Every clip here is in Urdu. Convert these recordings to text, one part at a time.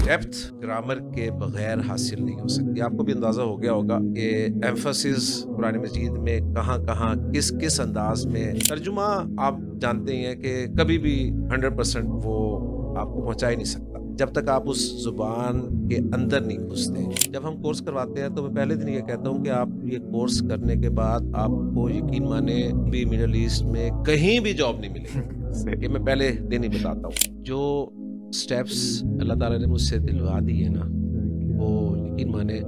ڈیپتھ گرامر کے بغیر حاصل نہیں ہو سکتی. آپ کو بھی اندازہ ہو گیا ہوگا کہ ایمفسس قرآن مجید میں کہاں کہاں کس کس انداز میں ترجمہ آپ جانتے ہیں کہ کبھی بھی 100% وہ آپ کو پہنچا ہی نہیں سکتا جب تک آپ اس زبان کے اندر نہیں گھستے. جب ہم کورس کرواتے ہیں تو میں پہلے دن یہ کہتا ہوں کہ آپ یہ کورس کرنے کے بعد آپ کو یقین مانے بھی مڈل ایسٹ میں کہیں بھی جاب نہیں ملے گی. یہ میں پہلے دن ہی بتاتا ہوں. جو سٹیپس اللہ تعالیٰ نے مجھ سے دلوا دی ہے نا، وہ یقین مانے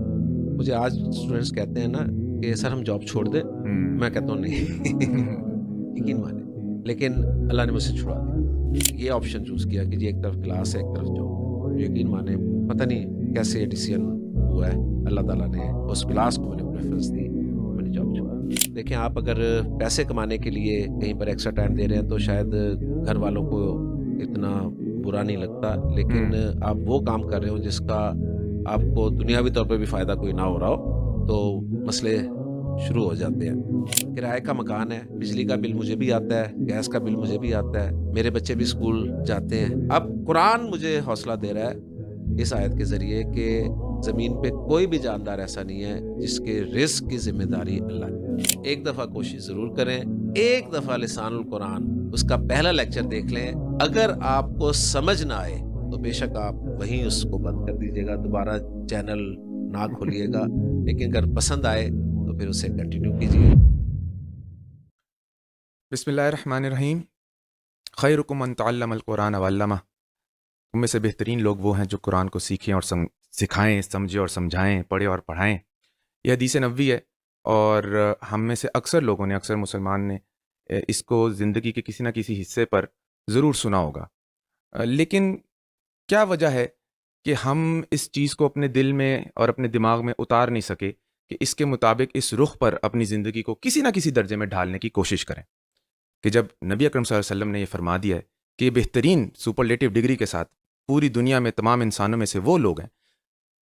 مجھے آج اسٹوڈنٹس کہتے ہیں نا کہ سر ہم جاب چھوڑ دیں، میں کہتا ہوں نہیں یقین مانے. لیکن اللہ نے مجھ سے چھڑا دی، یہ آپشن چوز کیا کہ جی ایک طرف کلاس ہے ایک طرف جاب. یقین مانے پتہ نہیں کیسے یہ ڈیسیژن ہوا ہے، اللہ تعالیٰ نے اس کلاس کو مجھے پریفرنس دی، میں نے جاب چھوڑا. دیکھیں آپ اگر پیسے کمانے کے لیے کہیں پر ایکسٹرا ٹائم دے رہے ہیں تو شاید گھر والوں کو اتنا برا نہیں لگتا، لیکن آپ وہ کام کر رہے ہو جس کا آپ کو دنیاوی طور پہ بھی فائدہ کوئی نہ ہو رہا ہو تو مسئلے شروع ہو جاتے ہیں. کرائے کا مکان ہے، بجلی کا بل مجھے بھی آتا ہے، گیس کا بل مجھے بھی آتا ہے، میرے بچے بھی اسکول جاتے ہیں. اب قرآن مجھے حوصلہ دے رہا ہے اس آیت کے ذریعے کہ زمین پہ کوئی بھی جاندار ایسا نہیں ہے جس کے رزق کی ذمہ داری اللہ کی. ایک دفعہ کوشش ضرور کریں، ایک دفعہ لسان القرآن اس کا پہلا لیکچر دیکھ لیں. اگر آپ کو سمجھ نہ آئے تو بے شک آپ وہیں اس کو بند کر دیجیے گا، دوبارہ چینل نہ کھولیے گا. لیکن اگر پسند آئے تو پھر اسے کنٹینیو کیجیے. بسم اللہ الرحمن الرحیم. خیرکم من تعلم القرآن وعلمہ. تم میں سے بہترین لوگ وہ ہیں جو قرآن کو سیکھیں اور سکھائیں، سمجھیں اور سمجھائیں، پڑھیں اور پڑھائیں. یہ حدیث نبوی ہے اور ہم میں سے اکثر لوگوں نے، اکثر مسلمان نے اس کو زندگی کے کسی نہ کسی حصے پر ضرور سنا ہوگا. لیکن کیا وجہ ہے کہ ہم اس چیز کو اپنے دل میں اور اپنے دماغ میں اتار نہیں سکے کہ اس کے مطابق اس رخ پر اپنی زندگی کو کسی نہ کسی درجے میں ڈھالنے کی کوشش کریں؟ کہ جب نبی اکرم صلی اللہ علیہ وسلم نے یہ فرما دیا ہے کہ یہ بہترین سپرلیٹو ڈگری کے ساتھ پوری دنیا میں تمام انسانوں میں سے وہ لوگ ہیں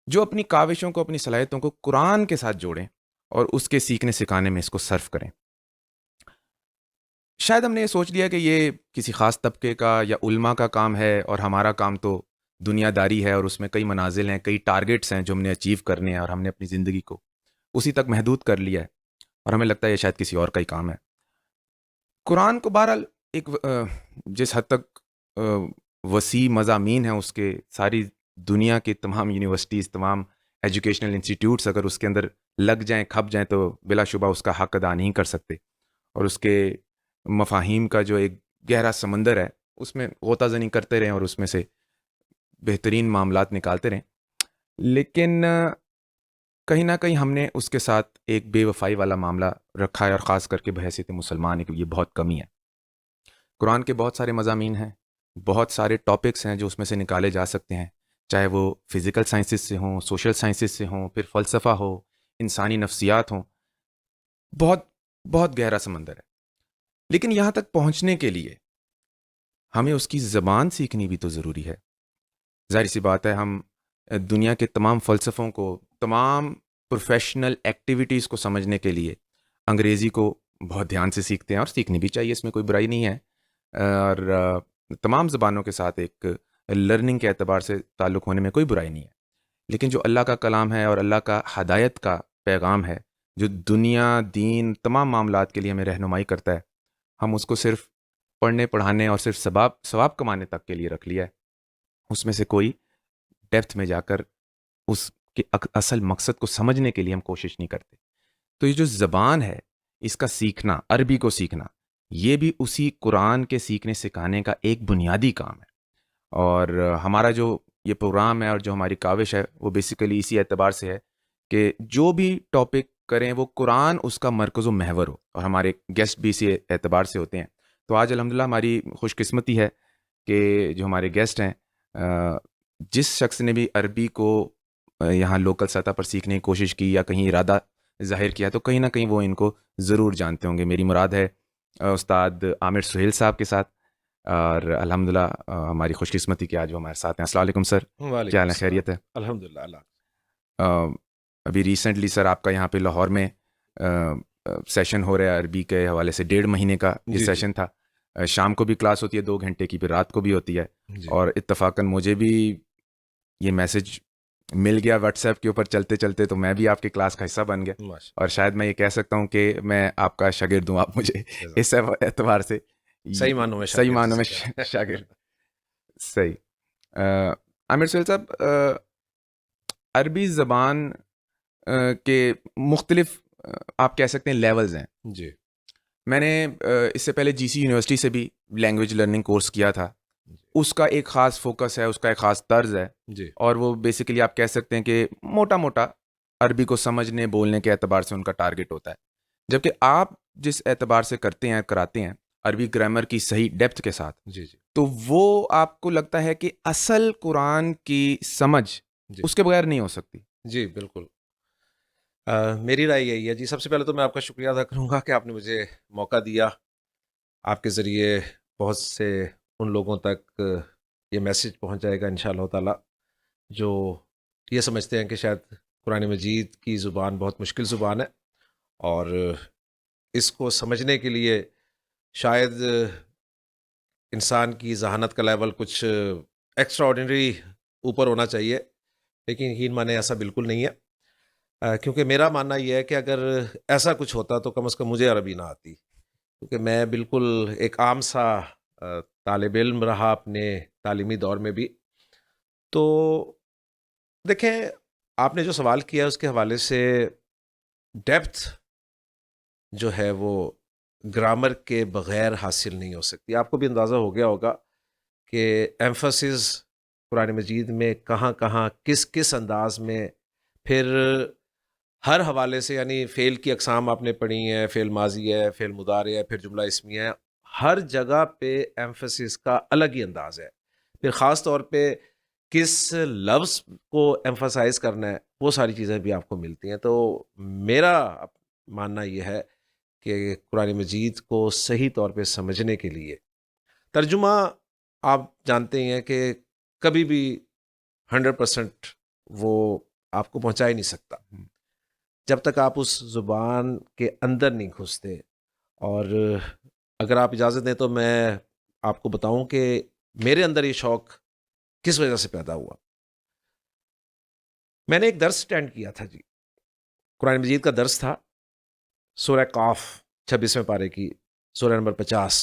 جو اپنی کاوشوں کو، اپنی صلاحیتوں کو قرآن کے ساتھ جوڑیں اور اس کے سیکھنے سکھانے میں اس کو صرف کریں. شاید ہم نے یہ سوچ لیا کہ یہ کسی خاص طبقے کا یا علماء کا کام ہے اور ہمارا کام تو دنیا داری ہے اور اس میں کئی منازل ہیں، کئی ٹارگٹس ہیں جو ہم نے اچیو کرنے ہیں اور ہم نے اپنی زندگی کو اسی تک محدود کر لیا ہے اور ہمیں لگتا ہے یہ شاید کسی اور کا ہی کام ہے. قرآن کو بہرحال ایک جس حد تک وسیع مضامین ہیں، اس کے ساری دنیا کی تمام یونیورسٹیز، تمام ایجوکیشنل انسٹیٹیوٹس اگر اس کے اندر لگ جائیں، کھپ جائیں تو بلا شبہ اس کا حق ادا نہیں کر سکتے. اور اس کے مفاہیم کا جو ایک گہرا سمندر ہے اس میں غوطہ زنی کرتے رہیں اور اس میں سے بہترین معاملات نکالتے رہیں. لیکن کہیں نہ کہیں ہم نے اس کے ساتھ ایک بے وفائی والا معاملہ رکھا ہے، اور خاص کر کے بحیثیت مسلمان ہے کہ یہ بہت کمی ہے. قرآن کے بہت سارے مضامین ہیں، بہت سارے ٹاپکس ہیں جو اس میں سے نکالے جا سکتے ہیں، چاہے وہ فزیکل سائنسز سے ہوں، سوشل سائنسز سے ہوں، پھر فلسفہ ہو، انسانی نفسیات ہوں. بہت بہت گہرا سمندر ہے. لیکن یہاں تک پہنچنے کے لیے ہمیں اس کی زبان سیکھنی بھی تو ضروری ہے. ظاہر سی بات ہے، ہم دنیا کے تمام فلسفوں کو، تمام پروفیشنل ایکٹیویٹیز کو سمجھنے کے لیے انگریزی کو بہت دھیان سے سیکھتے ہیں، اور سیکھنی بھی چاہیے، اس میں کوئی برائی نہیں ہے. اور تمام زبانوں کے ساتھ ایک لرننگ کے اعتبار سے تعلق ہونے میں کوئی برائی نہیں ہے. لیکن جو اللہ کا کلام ہے اور اللہ کا ہدایت کا پیغام ہے، جو دنیا، دین، تمام معاملات کے لیے ہمیں رہنمائی کرتا ہے، ہم اس کو صرف پڑھنے پڑھانے اور صرف ثواب کمانے تک کے لیے رکھ لیا ہے. اس میں سے کوئی ڈیپتھ میں جا کر اس کے اصل مقصد کو سمجھنے کے لیے ہم کوشش نہیں کرتے. تو یہ جو زبان ہے، اس کا سیکھنا، عربی کو سیکھنا، یہ بھی اسی قرآن کے سیکھنے سکھانے کا ایک بنیادی کام ہے. اور ہمارا جو یہ پروگرام ہے اور جو ہماری کاوش ہے وہ بیسیکلی اسی اعتبار سے ہے کہ جو بھی ٹاپک کریں وہ قرآن اس کا مرکز و محور ہو، اور ہمارے گیسٹ بھی اسی اعتبار سے ہوتے ہیں. تو آج الحمدللہ ہماری خوش قسمتی ہے کہ جو ہمارے گیسٹ ہیں، جس شخص نے بھی عربی کو یہاں لوکل سطح پر سیکھنے کی کوشش کی یا کہیں ارادہ ظاہر کیا تو کہیں نہ کہیں وہ ان کو ضرور جانتے ہوں گے. میری مراد ہے استاد عامر سہیل صاحب کے ساتھ، اور الحمدللہ ہماری خوش قسمتی کہ آج وہ ہمارے ساتھ ہیں. السلام علیکم سر، کیا حال ہے؟ خیریت ہے؟ الحمدللہ. ابھی ریسنٹلی سر آپ کا یہاں پہ لاہور میں سیشن ہو رہا ہے عربی کے حوالے سے، 1.5 مہینے کا یہ سیشن تھا. شام کو بھی کلاس ہوتی ہے 2 گھنٹے کی، پھر رات کو بھی ہوتی ہے. اور اتفاقاً مجھے بھی یہ میسج مل گیا واٹس ایپ کے اوپر چلتے چلتے تو میں بھی آپ کی کلاس کا حصہ بن گیا, ماشاء اور شاید میں یہ کہہ سکتا ہوں کہ میں آپ کا شاگرد ہوں, آپ مجھے اللہ. اس اعتبار سے صحیح معنوں میں صحیح شاگرد معنوں میں جسے کہتے ہیں. شاگرد. صحیح. عامر سہیل صاحب, عربی زبان کے مختلف آپ کہہ سکتے ہیں لیولز ہیں. جی میں نے اس سے پہلے جی سی یونیورسٹی سے بھی لینگویج لرننگ کورس کیا تھا. اس کا ایک خاص فوکس ہے, اس کا ایک خاص طرز ہے, جی اور وہ بیسیکلی آپ کہہ سکتے ہیں کہ موٹا موٹا عربی کو سمجھنے بولنے کے اعتبار سے ان کا ٹارگٹ ہوتا ہے. جبکہ آپ جس اعتبار سے کرتے ہیں کراتے ہیں عربی گرامر کی صحیح ڈیپتھ کے ساتھ, جی جی تو وہ آپ کو لگتا ہے کہ اصل قرآن کی سمجھ جی اس کے بغیر نہیں ہو سکتی. جی بالکل. میری رائے یہی ہے جی. سب سے پہلے تو میں آپ کا شکریہ ادا کروں گا کہ آپ نے مجھے موقع دیا. آپ کے ذریعے بہت سے ان لوگوں تک یہ میسج پہنچ جائے گا انشاءاللہ تعالی جو یہ سمجھتے ہیں کہ شاید قرآن مجید کی زبان بہت مشکل زبان ہے, اور اس کو سمجھنے کے لیے شاید انسان کی ذہانت کا لیول کچھ ایکسٹرا آرڈینری اوپر ہونا چاہیے, لیکن یقین مانے ایسا بالکل نہیں ہے. کیونکہ میرا ماننا یہ ہے کہ اگر ایسا کچھ ہوتا تو کم از کم مجھے عربی نہ آتی, کیونکہ میں بالکل ایک عام سا طالب علم رہا اپنے تعلیمی دور میں بھی. تو دیکھیں, آپ نے جو سوال کیا اس کے حوالے سے ڈیپتھ جو ہے وہ گرامر کے بغیر حاصل نہیں ہو سکتی. آپ کو بھی اندازہ ہو گیا ہوگا کہ ایمفسس قرآن مجید میں کہاں کہاں کس کس انداز میں, پھر ہر حوالے سے, یعنی فعل کی اقسام آپ نے پڑھی ہیں, فعل ماضی ہے, فعل مضارع ہے, پھر جملہ اسمیہ ہے, ہر جگہ پہ ایمفسس کا الگ ہی انداز ہے. پھر خاص طور پہ کس لفظ کو ایمفسائز کرنا ہے, وہ ساری چیزیں بھی آپ کو ملتی ہیں. تو میرا ماننا یہ ہے کہ قرآن مجید کو صحیح طور پہ سمجھنے کے لیے ترجمہ آپ جانتے ہی ہیں کہ کبھی بھی 100% وہ آپ کو پہنچا ہی نہیں سکتا جب تک آپ اس زبان کے اندر نہیں گھستے. اور اگر آپ اجازت دیں تو میں آپ کو بتاؤں کہ میرے اندر یہ شوق کس وجہ سے پیدا ہوا. میں نے ایک درس اٹینڈ کیا تھا جی, قرآن مجید کا درس تھا, سورہ قاف 26ویں پارے کی سورہ نمبر 50.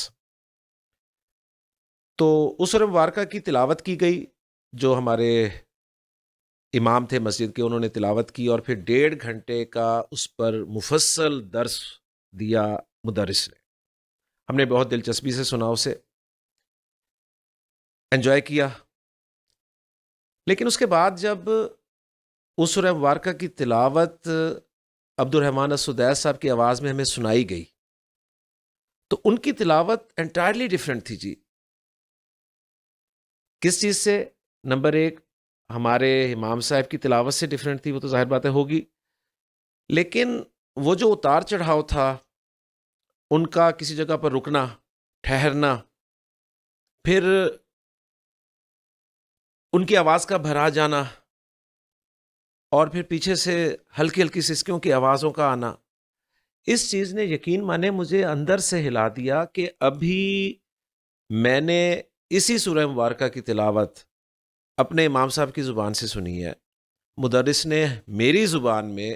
تو اس سورہ مبارکہ کی تلاوت کی گئی, جو ہمارے امام تھے مسجد کے, انہوں نے تلاوت کی, اور پھر 1.5 گھنٹے کا اس پر مفصل درس دیا مدرس نے. ہم نے بہت دلچسپی سے سنا, اسے انجوائے کیا. لیکن اس کے بعد جب اس سورہ مبارکہ کی تلاوت عبد الرحمن السدیس صاحب کی آواز میں ہمیں سنائی گئی, تو ان کی تلاوت انٹائرلی ڈیفرنٹ تھی جی. کس چیز سے؟ نمبر 1, ہمارے امام صاحب کی تلاوت سے ڈیفرنٹ تھی, وہ تو ظاہر باتیں ہوگی, لیکن وہ جو اتار چڑھاؤ تھا, ان کا کسی جگہ پر رکنا, ٹھہرنا, پھر ان کی آواز کا بھرا جانا, اور پھر پیچھے سے ہلکی ہلکی سسکیوں کی آوازوں کا آنا, اس چیز نے یقین مانے مجھے اندر سے ہلا دیا کہ ابھی میں نے اسی سورہ مبارکہ کی تلاوت اپنے امام صاحب کی زبان سے سنی ہے. مدرس نے میری زبان میں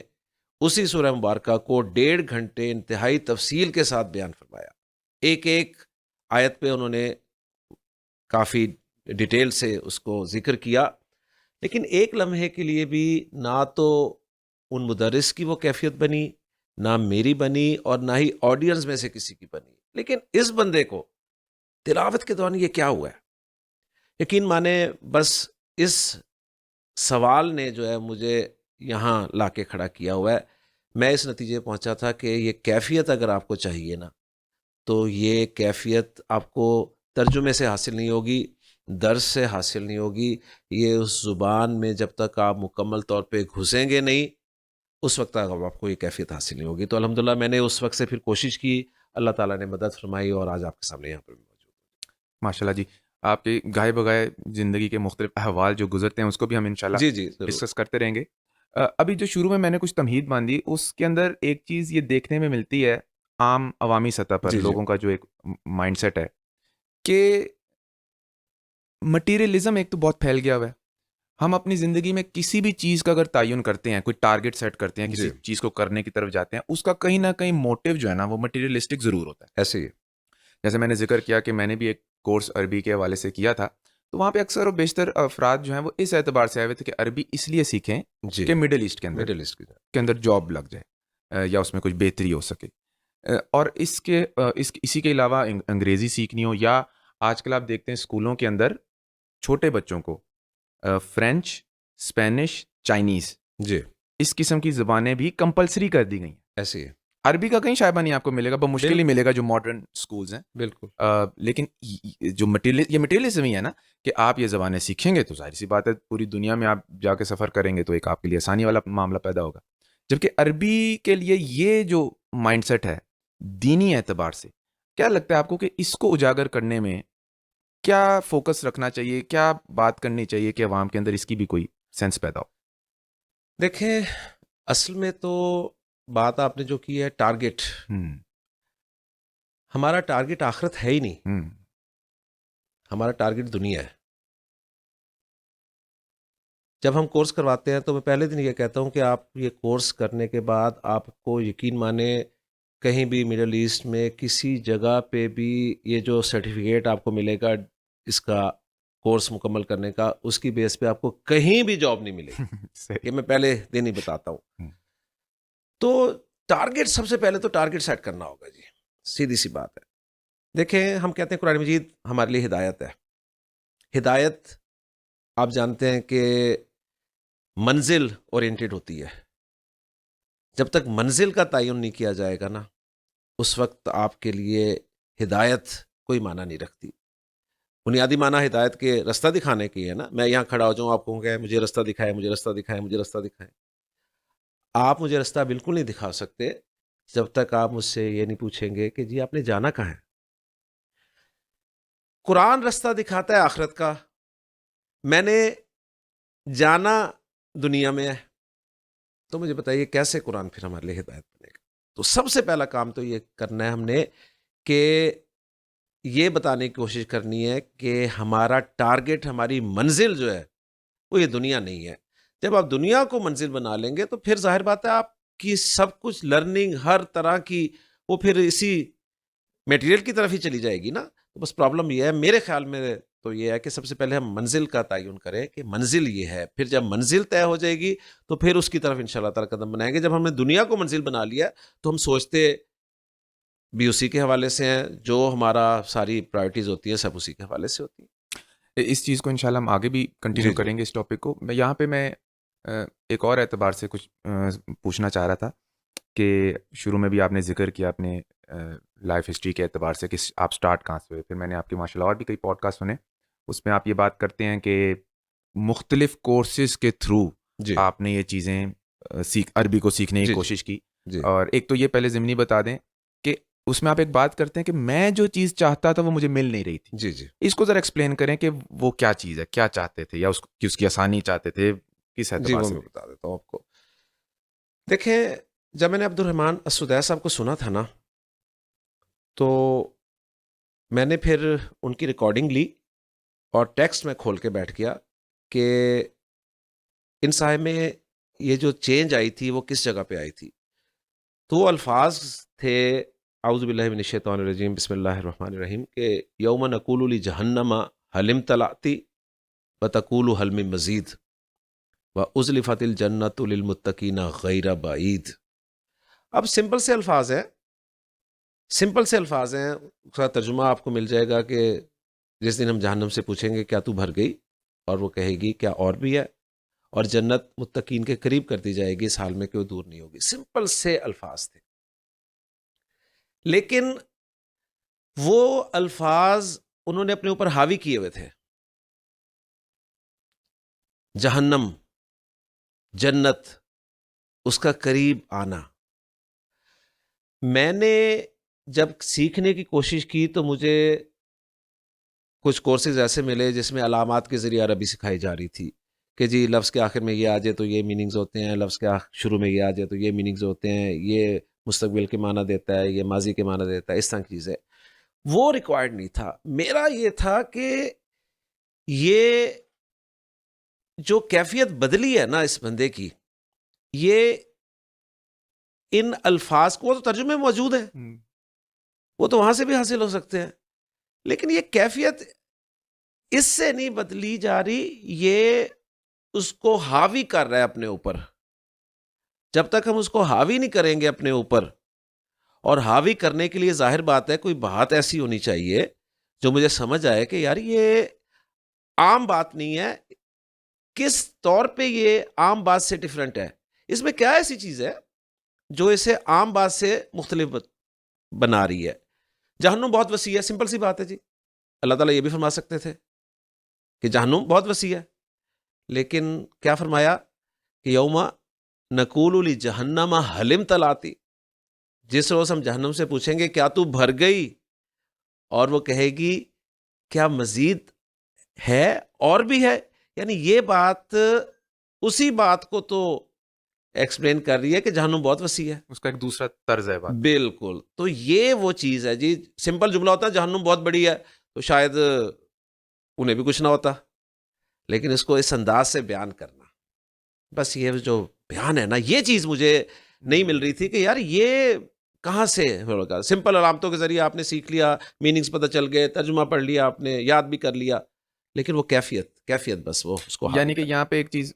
اسی سورہ مبارکہ کو 1.5 گھنٹے انتہائی تفصیل کے ساتھ بیان فرمایا. ایک ایک آیت پہ انہوں نے کافی ڈیٹیل سے اس کو ذکر کیا, لیکن ایک لمحے کے لیے بھی نہ تو ان مدرس کی وہ کیفیت بنی, نہ میری بنی, اور نہ ہی آڈینس میں سے کسی کی بنی. لیکن اس بندے کو تلاوت کے دوران یہ کیا ہوا ہے, یقین مانے بس اس سوال نے جو ہے مجھے یہاں لا کے کھڑا کیا ہوا ہے. میں اس نتیجے پہنچا تھا کہ یہ کیفیت اگر آپ کو چاہیے نا, تو یہ کیفیت آپ کو ترجمے سے حاصل نہیں ہوگی, درس سے حاصل نہیں ہوگی. یہ اس زبان میں جب تک آپ مکمل طور پہ گھسیں گے نہیں, اس وقت تک آپ کو یہ کیفیت حاصل نہیں ہوگی. تو الحمدللہ میں نے اس وقت سے پھر کوشش کی, اللہ تعالیٰ نے مدد فرمائی, اور آج آپ کے سامنے یہاں پر موجود. ماشاءاللہ جی, آپ کی گاہے بگائے زندگی کے مختلف احوال جو گزرتے ہیں اس کو بھی ہم انشاءاللہ جی جی ضرور. ڈسکس کرتے رہیں گے. ابھی جو شروع میں نے کچھ تمہید باندھی, اس کے اندر ایک چیز یہ دیکھنے میں ملتی ہے عام عوامی سطح پر جی جی لوگوں کا جو ایک مائنڈ سیٹ ہے کہ مٹیریلزم ایک تو بہت پھیل گیا ہوا ہے, ہم اپنی زندگی میں کسی بھی چیز کا اگر تعین کرتے ہیں, کوئی ٹارگٹ سیٹ کرتے ہیں, کسی جی چیز کو کرنے کی طرف جاتے ہیں, اس کا کہیں نہ کہیں موٹیو جو ہے نا وہ مٹیریلسٹک ضرور ہوتا ہے. ایسے ہی جیسے میں نے ذکر کیا کہ میں نے بھی ایک کورس عربی کے حوالے سے کیا تھا, تو وہاں پہ اکثر و بیشتر افراد جو ہیں وہ اس اعتبار سے آئے ہوئے تھے کہ عربی اس لیے سیکھیں جی کہ مڈل ایسٹ مڈل ایسٹ کی کے اندر جاب لگ جائے یا اس میں کچھ بہتری ہو سکے. اور اسی کے علاوہ انگریزی سیکھنی ہو, یا آج کل آپ دیکھتے ہیں اسکولوں کے اندر چھوٹے بچوں کو فرینچ, اسپینش, چائنیز جی اس قسم کی زبانیں بھی کمپلسری کر دی گئی ہیں. ایسے ہی عربی کا کہیں شائبہ نہیں آپ کو ملے گا, بہت مشکل ہی ملے گا جو ماڈرن سکولز ہیں. بالکل لیکن جو مٹیریلزم ہی ہے نا کہ آپ یہ زبانیں سیکھیں گے تو ظاہر سی بات ہے پوری دنیا میں آپ جا کے سفر کریں گے تو ایک آپ کے لیے آسانی والا معاملہ پیدا ہوگا. جبکہ عربی کے لیے یہ جو مائنڈ سیٹ ہے دینی اعتبار سے, کیا لگتا ہے آپ کو کہ اس کو اجاگر کرنے میں کیا فوکس رکھنا چاہیے, کیا بات کرنی چاہیے کہ عوام کے اندر اس کی بھی کوئی سینس پیدا ہو؟ دیکھیں اصل میں تو بات آپ نے جو کی ہے ٹارگٹ, ہمارا ٹارگٹ آخرت ہے ہی نہیں, ہمارا ٹارگٹ دنیا ہے. جب ہم کورس کرواتے ہیں تو میں پہلے دن یہ کہتا ہوں کہ آپ یہ کورس کرنے کے بعد آپ کو یقین مانیں کہیں بھی مڈل ایسٹ میں کسی جگہ پہ بھی یہ جو سرٹیفکیٹ آپ کو ملے گا اس کا کورس مکمل کرنے کا, اس کی بیس پہ آپ کو کہیں بھی جاب نہیں ملے گی. یہ میں پہلے دن ہی بتاتا ہوں. تو ٹارگٹ سب سے پہلے تو ٹارگٹ سیٹ کرنا ہوگا جی, سیدھی سی بات ہے. دیکھیں ہم کہتے ہیں قرآن مجید ہمارے لیے ہدایت ہے. ہدایت آپ جانتے ہیں کہ منزل اورینٹڈ ہوتی ہے. جب تک منزل کا تعین نہیں کیا جائے گا نا اس وقت آپ کے لیے ہدایت کوئی معنی نہیں رکھتی. بنیادی معنی ہدایت کے رستہ دکھانے کی ہے نا, میں یہاں کھڑا ہو جاؤں آپ کو کہ مجھے رستہ دکھائے, مجھے رستہ دکھائے, مجھے رستہ دکھائے. آپ مجھے رستہ بالکل نہیں دکھا سکتے جب تک آپ مجھ سے یہ نہیں پوچھیں گے کہ جی آپ نے جانا کہاں ہے. قرآن رستہ دکھاتا ہے آخرت کا, میں نے جانا دنیا میں ہے, تو مجھے بتائیے کیسے قرآن پھر ہمارے لیے ہدایت بنے گا. تو سب سے پہلا کام تو یہ کرنا ہے ہم نے کہ یہ بتانے کی کوشش کرنی ہے کہ ہمارا ٹارگٹ, ہماری منزل جو ہے وہ یہ دنیا نہیں ہے. جب آپ دنیا کو منزل بنا لیں گے تو پھر ظاہر بات ہے آپ کی سب کچھ لرننگ ہر طرح کی وہ پھر اسی میٹیریل کی طرف ہی چلی جائے گی نا. تو بس پرابلم یہ ہے میرے خیال میں تو یہ ہے کہ سب سے پہلے ہم منزل کا تعین کریں کہ منزل یہ ہے, پھر جب منزل طے ہو جائے گی تو پھر اس کی طرف انشاءاللہ تعالی قدم بنائیں گے. جب ہم نے دنیا کو منزل بنا لیا تو ہم سوچتے بھی اسی کے حوالے سے ہیں, جو ہمارا ساری پرائرٹیز ہوتی ہیں سب اسی کے حوالے سے ہوتی ہیں. اس چیز کو انشاءاللہ ہم آگے بھی کنٹینیو جی کریں گے اس ٹاپک کو. یہاں پہ میں ایک اور اعتبار سے کچھ پوچھنا چاہ رہا تھا کہ شروع میں بھی آپ نے ذکر کیا اپنے لائف ہسٹری کے اعتبار سے کہ آپ سٹارٹ کہاں سے ہوئے. پھر میں نے آپ کے ماشاءاللہ اور بھی کئی پوڈ کاسٹ سنے, اس میں آپ یہ بات کرتے ہیں کہ مختلف کورسز کے تھرو جی آپ نے یہ چیزیں عربی کو سیکھنے کی کوشش کی. جی اور ایک تو یہ پہلے ضمنی بتا دیں کہ اس میں آپ ایک بات کرتے ہیں کہ میں جو چیز چاہتا تھا وہ مجھے مل نہیں رہی تھی. جی جی اس کو ذرا ایکسپلین کریں کہ وہ کیا چیز ہے, کیا چاہتے تھے, یا اس کی آسانی چاہتے تھے, کس جی اعتبار وہ سے؟ میں بتا دیتا ہوں آپ کو. دیکھیں جب میں نے عبدالرحمن السدیس صاحب کو سنا تھا نا تو میں نے پھر ان کی ریکارڈنگ لی اور ٹیکسٹ میں کھول کے بیٹھ گیا کہ ان صاحب میں یہ جو چینج آئی تھی وہ کس جگہ پہ آئی تھی. تو وہ الفاظ تھے اعوذ باللہ من الشیطان الرجیم بسم اللہ الرحمن الرحیم کہ یوم نقول لجہنم حل امتلأتی وتقول حل من مزید وازلفت الجنۃ للمتقین غیر بعید. اب سمپل سے الفاظ ہیں, اس کا ترجمہ آپ کو مل جائے گا کہ جس دن ہم جہنم سے پوچھیں گے کیا تو بھر گئی, اور وہ کہے گی کیا اور بھی ہے, اور جنت متقین کے قریب کر دی جائے گی اس حال میں کہ وہ دور نہیں ہوگی. سمپل سے الفاظ تھے, لیکن وہ الفاظ انہوں نے اپنے اوپر حاوی کیے ہوئے تھے. جہنم, جنت, اس کا قریب آنا. میں نے جب سیکھنے کی کوشش کی تو مجھے کچھ کورسز ایسے ملے جس میں علامات کے ذریعے عربی سکھائی جا رہی تھی کہ جی لفظ کے آخر میں یہ آ جائے تو یہ میننگز ہوتے ہیں, لفظ کے شروع میں یہ آ جائے تو یہ میننگز ہوتے ہیں, یہ مستقبل کے معنی دیتا ہے, یہ ماضی کے معنی دیتا ہے, اس طرح کی چیزیں. وہ ریکوائرڈ نہیں تھا. میرا یہ تھا کہ یہ جو کیفیت بدلی ہے نا اس بندے کی، یہ ان الفاظ کو تو ترجمے موجود ہیں، وہ تو وہاں سے بھی حاصل ہو سکتے ہیں، لیکن یہ کیفیت اس سے نہیں بدلی جا رہی، یہ اس کو حاوی کر رہا ہے اپنے اوپر. جب تک ہم اس کو حاوی نہیں کریں گے اپنے اوپر، اور حاوی کرنے کے لیے ظاہر بات ہے کوئی بات ایسی ہونی چاہیے جو مجھے سمجھ آئے کہ یار یہ عام بات نہیں ہے، کس طور پہ یہ عام بات سے ڈیفرنٹ ہے، اس میں کیا ایسی چیز ہے جو اسے عام بات سے مختلف بنا رہی ہے. جہنم بہت وسیع ہے، سمپل سی بات ہے جی. اللہ تعالیٰ یہ بھی فرما سکتے تھے کہ جہنم بہت وسیع ہے، لیکن کیا فرمایا کہ یوم نقول لجہنم حل امتلأتی، جس روز ہم جہنم سے پوچھیں گے کیا تو بھر گئی، اور وہ کہے گی کیا مزید ہے اور بھی ہے. یعنی یہ بات اسی بات کو تو ایکسپلین کر رہی ہے کہ جہنم بہت وسیع ہے، اس کا ایک دوسرا طرز ہے بات. بالکل. تو یہ وہ چیز ہے جی. سمپل جملہ ہوتا ہے جہنم بہت بڑی ہے تو شاید انہیں بھی کچھ نہ ہوتا، لیکن اس کو اس انداز سے بیان کرنا، بس یہ جو بیان ہے نا، یہ چیز مجھے نہیں مل رہی تھی کہ یار یہ کہاں سے ہوگا. سمپل علامتوں کے ذریعے آپ نے سیکھ لیا، میننگز پتہ چل گئے، ترجمہ پڑھ لیا آپ نے، یاد بھی کر لیا، لیکن وہ کیفیت بس وہ اس کو یعنی کہ یہاں پہ ایک چیز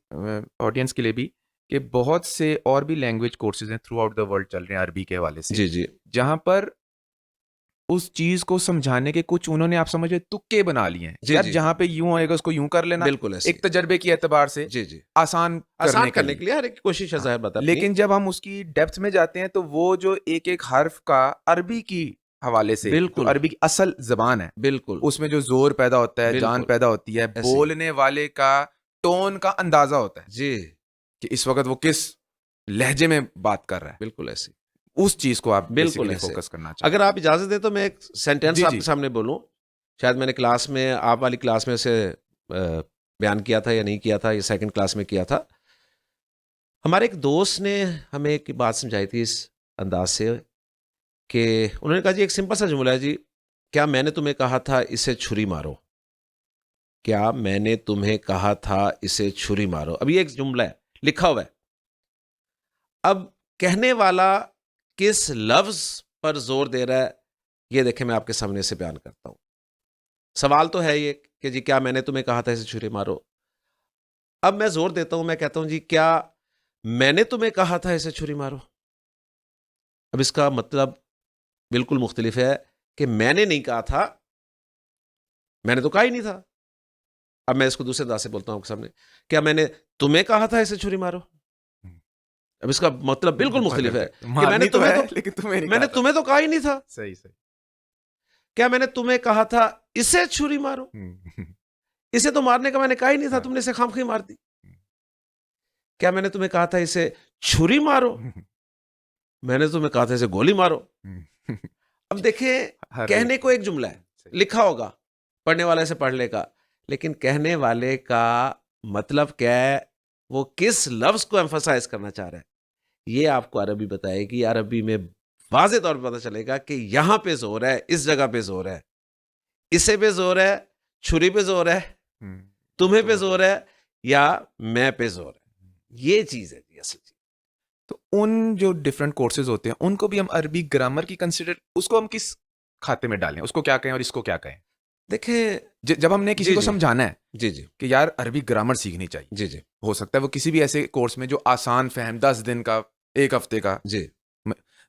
آڈینس کے لیے بھی کہ بہت سے اور بھی لینگویج کورسز ہیں تھرو آؤٹ دا ورلڈ چل رہے ہیں عربی کے حوالے سے، جی جہاں پر اس چیز کو سمجھانے کے کچھ انہوں نے آپ سمجھے تکے بنا لیے ہیں. یار جہاں پہ یوں ہوئے گا اس کو یوں کر لینا، بالکل ایک تجربے کے اعتبار سے آسان کرنے کے لیے ہر ایک کوشش ہے ظاہر بتا. لیکن جب ہم اس کی ڈیپتھ میں جاتے ہیں تو وہ جو ایک ایک حرف کا عربی کی حوالے سے، بالکل عربی کی اصل زبان ہے، بالکل اس میں جو زور پیدا ہوتا ہے، جان پیدا ہوتی ہے، بولنے والے کا ٹون کا اندازہ ہوتا ہے جی کہ اس وقت وہ کس لہجے میں بات کر رہا ہے. بالکل ایسی اس چیز کو آپ بالکل فوکس کرنا چاہتے اگر آپ اجازت دیں تو میں ایک سینٹینس آپ کے سامنے بولوں. شاید میں نے کلاس میں، آپ والی کلاس میں سے بیان کیا تھا یا نہیں کیا تھا، یہ سیکنڈ کلاس میں کیا تھا. ہمارے ایک دوست نے ہمیں ایک بات سمجھائی تھی اس انداز سے کہ انہوں نے کہا جی ایک سمپل سا جملہ ہے جی، کیا میں نے تمہیں کہا تھا اسے چھری مارو، کیا میں نے تمہیں کہا تھا اسے چھری مارو. اب یہ ایک جملہ ہے لکھا ہوا ہے، اب کہنے والا کس لفظ پر زور دے رہا ہے یہ دیکھیں میں آپ کے سامنے سے بیان کرتا ہوں. سوال تو ہے یہ کہ جی کیا میں نے تمہیں کہا تھا اسے چھری مارو. اب میں زور دیتا ہوں، میں کہتا ہوں جی کیا میں نے تمہیں کہا تھا اسے چھری مارو. اب اس کا مطلب بالکل مختلف ہے کہ میں نے نہیں کہا تھا، میں نے تو کہا ہی نہیں تھا. اب میں اس کو دوسرے انداز سے بولتا ہوں آپ کے سامنے، کیا میں نے تمہیں کہا تھا اسے چھری مارو. اب اس کا مطلب بالکل مختلف ہے کہ میں نے تمہیں تو کہا ہی نہیں تھا. صحیح کیا میں نے تمہیں کہا تھا اسے چھری مارو، اسے تو مارنے کا میں نے کہا ہی نہیں تھا، تم نے اسے خامخواہ مار دی. کیا میں نے تمہیں کہا تھا اسے چھری مارو، میں نے تمہیں کہا تھا اسے گولی مارو. اب دیکھیں کہنے کو ایک جملہ ہے، لکھا ہوگا پڑھنے والے سے پڑھ لے گا، لیکن کہنے والے کا مطلب کیا ہے، وہ کس لفظ کو ایمفسائز کرنا چاہ رہا ہے، یہ آپ کو عربی بتائے گی. عربی میں واضح طور پر پتہ چلے گا کہ یہاں پہ زور ہے، اس جگہ پہ زور ہے، اسے پہ زور ہے، چھری پہ زور ہے، تمہیں پہ زور ہے، یا میں پہ زور ہے. یہ چیز ہے جی اصل چیز. تو ان جو ڈفرینٹ کورسز ہوتے ہیں ان کو بھی ہم عربی گرامر کی کنسیڈر، اس کو ہم کس کھاتے میں ڈالیں، اس کو کیا کہیں اور اس کو کیا کہیں؟ دیکھیں جب ہم نے کسی کو سمجھانا ہے جی کہ یار عربی گرامر سیکھنی چاہیے، جی ہو سکتا ہے وہ کسی بھی ایسے کورس میں جو آسان فہم 10 دن کا، 1 ہفتے کا، جی،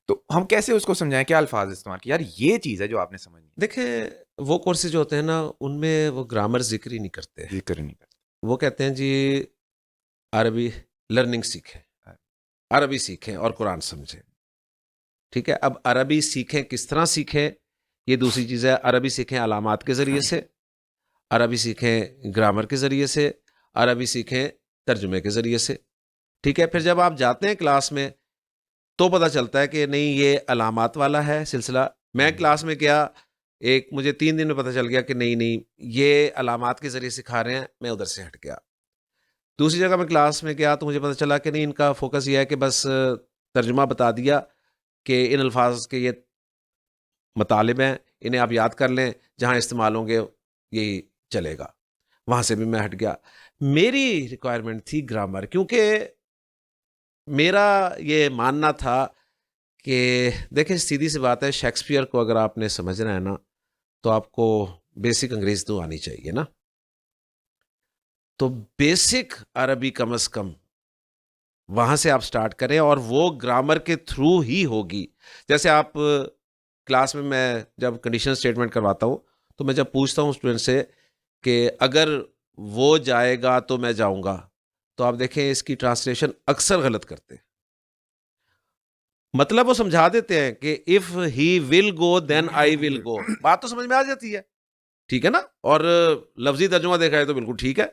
تو ہم کیسے اس کو سمجھائیں، کیا الفاظ استعمال کہ یار یہ چیز ہے جو آپ نے سمجھنی. دیکھیں وہ کورسز جو ہوتے ہیں نا ان میں وہ گرامر ذکر ہی نہیں کرتے، وہ کہتے ہیں جی عربی لرننگ سیکھیں، عربی سیکھیں اور قرآن سمجھیں. ٹھیک ہے، اب عربی سیکھیں کس طرح سیکھیں یہ دوسری چیز ہے. عربی سیکھیں علامات کے ذریعے سے، عربی سیکھیں گرامر کے ذریعے سے، عربی سیکھیں ترجمے کے ذریعے سے. ٹھیک ہے، پھر جب آپ جاتے ہیں کلاس میں تو پتہ چلتا ہے کہ نہیں یہ علامات والا ہے سلسلہ. میں کلاس میں گیا، ایک مجھے 3 دن میں پتہ چل گیا کہ نہیں یہ علامات کے ذریعے سکھا رہے ہیں، میں ادھر سے ہٹ گیا. دوسری جگہ میں کلاس میں گیا تو مجھے پتہ چلا کہ نہیں ان کا فوکس یہ ہے کہ بس ترجمہ بتا دیا کہ ان الفاظ کے یہ مطالب ہیں، انہیں آپ یاد کر لیں، جہاں استعمال ہوں گے یہی چلے گا. وہاں سے بھی میں ہٹ گیا. میری ریکوائرمنٹ تھی گرامر، کیونکہ میرا یہ ماننا تھا کہ دیکھیں سیدھی سی بات ہے، شیکسپیئر کو اگر آپ نے سمجھنا ہے نا تو آپ کو بیسک انگریزی تو آنی چاہیے نا، تو بیسک عربی کم از کم وہاں سے آپ سٹارٹ کریں، اور وہ گرامر کے تھرو ہی ہوگی. جیسے آپ کلاس میں جب کنڈیشن اسٹیٹمنٹ کرواتا ہوں تو میں جب پوچھتا ہوں اسٹوڈنٹ سے کہ اگر وہ جائے گا تو میں جاؤں گا، تو آپ دیکھیں اس کی ٹرانسلیشن اکثر غلط کرتے ہیں. مطلب وہ سمجھا دیتے ہیں کہ اف ہی ول گو دین آئی ول گو، بات تو سمجھ میں آ جاتی ہے، ٹھیک ہے نا، اور لفظی ترجمہ دیکھا ہے تو بالکل ٹھیک ہے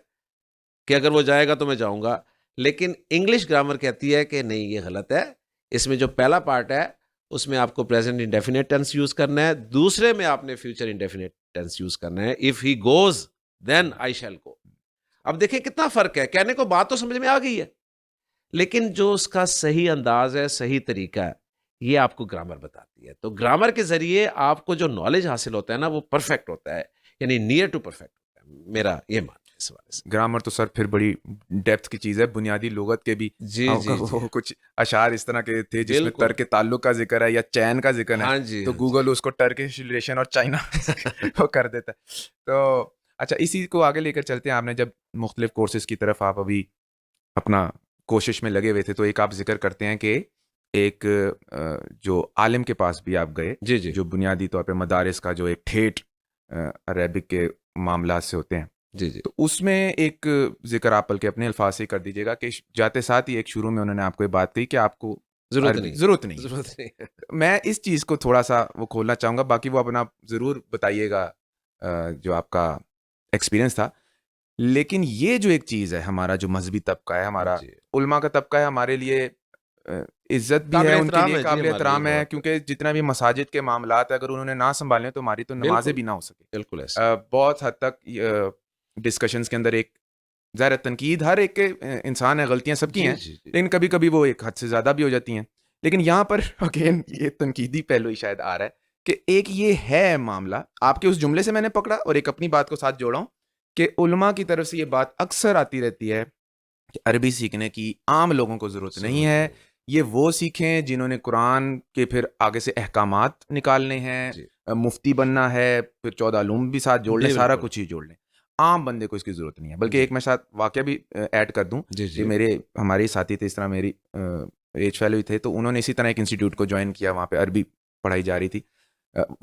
کہ اگر وہ جائے گا تو میں جاؤں گا. لیکن انگلش گرامر کہتی ہے کہ نہیں، یہ غلط ہے. اس میں جو پہلا پارٹ ہے اس میں آپ کو پریزنٹ انڈیفینٹ ٹینس یوز کرنا ہے، دوسرے میں آپ نے فیوچر انڈیفینٹ ٹینس یوز کرنا ہے. If he goes then I shall go. اب دیکھیں کتنا فرق ہے، کہنے کو بات تو سمجھ میں آ گئی ہے، لیکن جو اس کا صحیح انداز ہے، صحیح طریقہ ہے، یہ آپ کو گرامر بتاتی ہے. تو گرامر کے ذریعے آپ کو جو نالج حاصل ہوتا ہے نا وہ پرفیکٹ ہوتا ہے، یعنی نیئر ٹو پرفیکٹ ہوتا ہے. میرا یہ ماننا ہے اس حوالے سے. گرامر تو سر پھر بڑی ڈیپتھ کی چیز ہے، بنیادی لغت کے بھی جی جی جی وہ کچھ اشعار اس طرح کے تھے جس میں بالکل. ترک تعلق کا ذکر ہے یا چین کا ذکر ہے، ہاں جی تو ہاں گوگل اس کو ٹرکش ریلیشن اور چائنا وہ کر دیتا ہے. تو اچھا اسی کو آگے لے کر چلتے ہیں. آپ نے جب مختلف کورسز کی طرف آپ ابھی اپنا کوشش میں لگے ہوئے تھے تو ایک آپ ذکر کرتے ہیں کہ ایک جو عالم کے پاس بھی آپ گئے، جی جی جو بنیادی طور پہ مدارس کا جو ایک ٹھیٹ عربک کے معاملات سے ہوتے ہیں، جی جی تو اس میں ایک ذکر آپ بلکہ اپنے الفاظ سے کر دیجیے گا کہ جاتے ساتھ ہی ایک شروع میں انہوں نے آپ کو یہ بات کہی کہ آپ کو ضرورت نہیں ضرورت نہیں. ضرورت نہیں. میں اس چیز کو تھوڑا سا وہ کھولنا چاہوں گا، باقی وہ اپنا ضرور بتائیے گا جو آپ کا ایکسپیرینس تھا. لیکن یہ جو ایک چیز ہے، ہمارا جو مذہبی طبقہ ہے، ہمارا جی علماء کا طبقہ ہے، ہمارے لیے عزت بھی قابل ہے، ان کے احترام لیے ہے جی، قابل ہمارے لیے احترام ہے، بہت. کیونکہ جتنا بھی مساجد کے معاملات اگر انہوں نے نہ سنبھالے تو ہماری تو نمازیں بالکل بھی نہ ہو سکے. بالکل ایسے. بہت حد تک ڈسکشنز کے اندر ایک ظاہر تنقید ہر ایک کے انسان ہے، غلطیاں سب کی جی ہیں، جی جی لیکن کبھی کبھی وہ ایک حد سے زیادہ بھی ہو جاتی ہیں. لیکن یہاں پر اگین یہ تنقیدی پہلو ہی شاید آ رہا ہے کہ ایک یہ ہے معاملہ، آپ کے اس جملے سے میں نے پکڑا اور ایک اپنی بات کو ساتھ جوڑا ہوں کہ علماء کی طرف سے یہ بات اکثر آتی رہتی ہے کہ عربی سیکھنے کی عام لوگوں کو ضرورت نہیں ہے، یہ وہ سیکھیں جنہوں نے قرآن کے پھر آگے سے احکامات نکالنے ہیں، جی مفتی بننا ہے، پھر 14 علوم بھی ساتھ جوڑ لیں، جی سارا بالکل. کچھ ہی جوڑ لیں. عام بندے کو اس کی ضرورت نہیں ہے. بلکہ جی ایک میں ساتھ واقعہ بھی ایڈ کر دوں جی کہ جی ہمارے ساتھی تھے، اس طرح میری ایج فیلو تھے، تو انہوں نے اسی طرح ایک انسٹیٹیوٹ کو جوائن کیا، وہاں پہ عربی پڑھائی جا رہی تھی.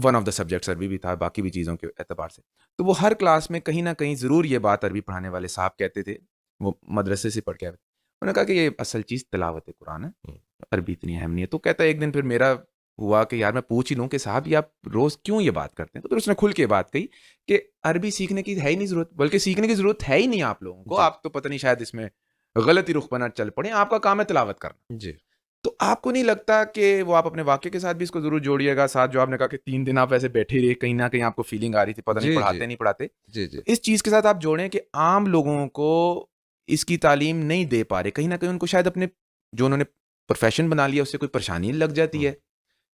ون آف دا سبجیکٹس عربی بھی تھا، باقی بھی چیزوں کے اعتبار سے. تو وہ ہر کلاس میں کہیں نہ کہیں ضرور یہ بات عربی پڑھانے والے صاحب کہتے تھے، وہ مدرسے سے پڑھ کے آئے. انہوں نے کہا کہ یہ اصل چیز تلاوت قرآن ہے، عربی اتنی اہم نہیں ہے. تو کہتا ہے ایک دن پھر میرا ہوا کہ یار میں پوچھ ہی لوں کہ صاحب یہ آپ روز کیوں یہ بات کرتے ہیں. تو پھر اس نے کھل کے بات کہی کہ عربی سیکھنے کی ہے ہی نہیں ضرورت، بلکہ سیکھنے کی ضرورت ہے ہی نہیں آپ لوگوں کو. جی آپ تو پتہ نہیں شاید اس میں غلطی رخ بنا چل پڑے، آپ کا کام ہے تلاوت کرنا. جی تو آپ کو نہیں لگتا کہ وہ آپ اپنے واقعے کے ساتھ بھی اس کو ضرور جوڑیے گا، ساتھ جو آپ نے کہا کہ 3 دن آپ ایسے بیٹھے رہے، کہیں نہ کہیں آپ کو فیلنگ آ رہی تھی پتہ نہیں جی پڑھاتے نہیں پڑھاتے، جی جی تو اس چیز کے ساتھ آپ جوڑیں کہ عام لوگوں کو اس کی تعلیم نہیں دے پا رہے، کہیں نہ کہیں ان کو شاید اپنے جو انہوں نے پروفیشن بنا لیا اس سے کوئی پریشانی لگ جاتی ہے،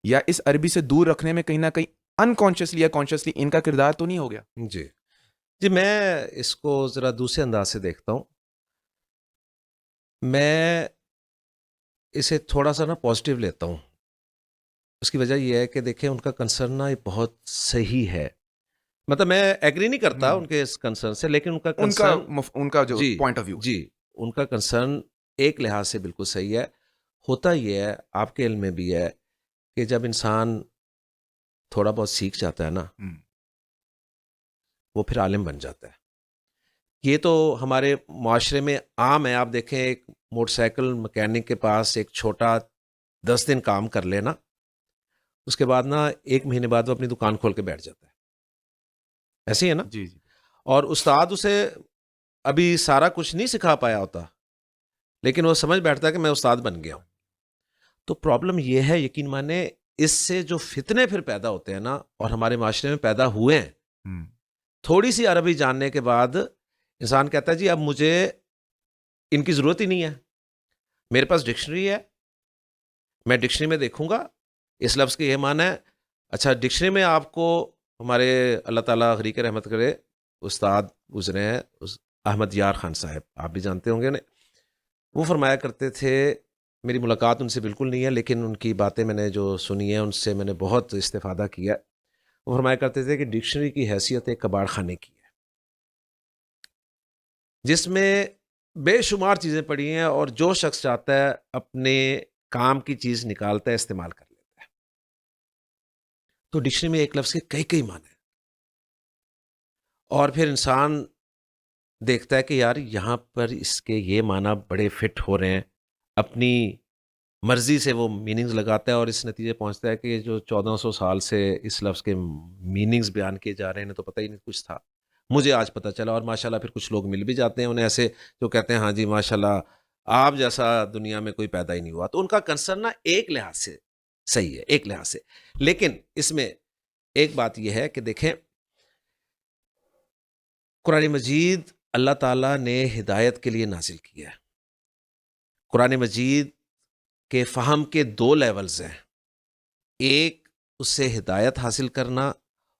یا اس عربی سے دور رکھنے میں کہیں نہ کہیں انکانشیسلی یا کانشیسلی ان کا کردار تو نہیں ہو گیا. جی جی. میں اس کو ذرا دوسرے انداز سے دیکھتا ہوں. میں اسے تھوڑا سا نا پازیٹیو لیتا ہوں. اس کی وجہ یہ ہے کہ دیکھیں ان کا کنسرن نا بہت صحیح ہے. مطلب میں ایگری نہیں کرتا ان کے اس کنسرن سے، لیکن ان کا کنسرن ان کا جو جی پوائنٹ آف ویو جی ان کا کنسرن ایک لحاظ سے بالکل صحیح ہے. ہوتا یہ ہے، آپ کے علم میں بھی ہے، کہ جب انسان تھوڑا بہت سیکھ جاتا ہے نا وہ پھر عالم بن جاتا ہے. یہ تو ہمارے معاشرے میں عام ہے. آپ دیکھیں ایک موٹر سائیکل مکینک کے پاس ایک چھوٹا 10 دن کام کر لینا، اس کے بعد نا 1 مہینے بعد وہ اپنی دکان کھول کے بیٹھ جاتا ہے. ایسے ہی ہے نا؟ جی جی. اور استاد اسے ابھی سارا کچھ نہیں سکھا پایا ہوتا، لیکن وہ سمجھ بیٹھتا ہے کہ میں استاد بن گیا ہوں. تو پرابلم یہ ہے، یقین مانے، اس سے جو فتنے پھر پیدا ہوتے ہیں نا، اور ہمارے معاشرے میں پیدا ہوئے ہیں، تھوڑی سی عربی جاننے کے بعد انسان کہتا ہے جی اب مجھے ان کی ضرورت ہی نہیں ہے، میرے پاس ڈکشنری ہے، میں ڈکشنری میں دیکھوں گا اس لفظ کے یہ معنی ہے. اچھا ڈکشنری میں آپ کو ہمارے اللہ تعالیٰ غریق رحمت کرے استاد گزرے ہیں احمد یار خان صاحب، آپ بھی جانتے ہوں گے نا، وہ فرمایا کرتے تھے، میری ملاقات ان سے بالکل نہیں ہے لیکن ان کی باتیں میں نے جو سنی ہیں ان سے میں نے بہت استفادہ کیا ہے. وہ فرمایا کرتے تھے کہ ڈکشنری کی حیثیت ایک کباڑ خانے کی ہے جس میں بے شمار چیزیں پڑی ہیں اور جو شخص چاہتا ہے اپنے کام کی چیز نکالتا ہے، استعمال کر لیتا ہے. تو ڈکشنری میں ایک لفظ کے کئی کئی معنی ہیں، اور پھر انسان دیکھتا ہے کہ یار یہاں پر اس کے یہ معنی بڑے فٹ ہو رہے ہیں، اپنی مرضی سے وہ میننگز لگاتا ہے اور اس نتیجے پہنچتا ہے کہ جو 1400 سال سے اس لفظ کے میننگز بیان کیے جا رہے ہیں تو پتہ ہی نہیں کچھ تھا. مجھے آج پتہ چلا، اور ماشاءاللہ پھر کچھ لوگ مل بھی جاتے ہیں انہیں ایسے جو کہتے ہیں ہاں جی ماشاءاللہ آپ جیسا دنیا میں کوئی پیدا ہی نہیں ہوا. تو ان کا کنسرن نا ایک لحاظ سے صحیح ہے، ایک لحاظ سے، لیکن اس میں ایک بات یہ ہے کہ دیکھیں قرآن مجید اللہ تعالیٰ نے ہدایت کے لیے نازل کیا ہے. قرآن مجید کے فہم کے 2 لیولز ہیں، ایک اس سے ہدایت حاصل کرنا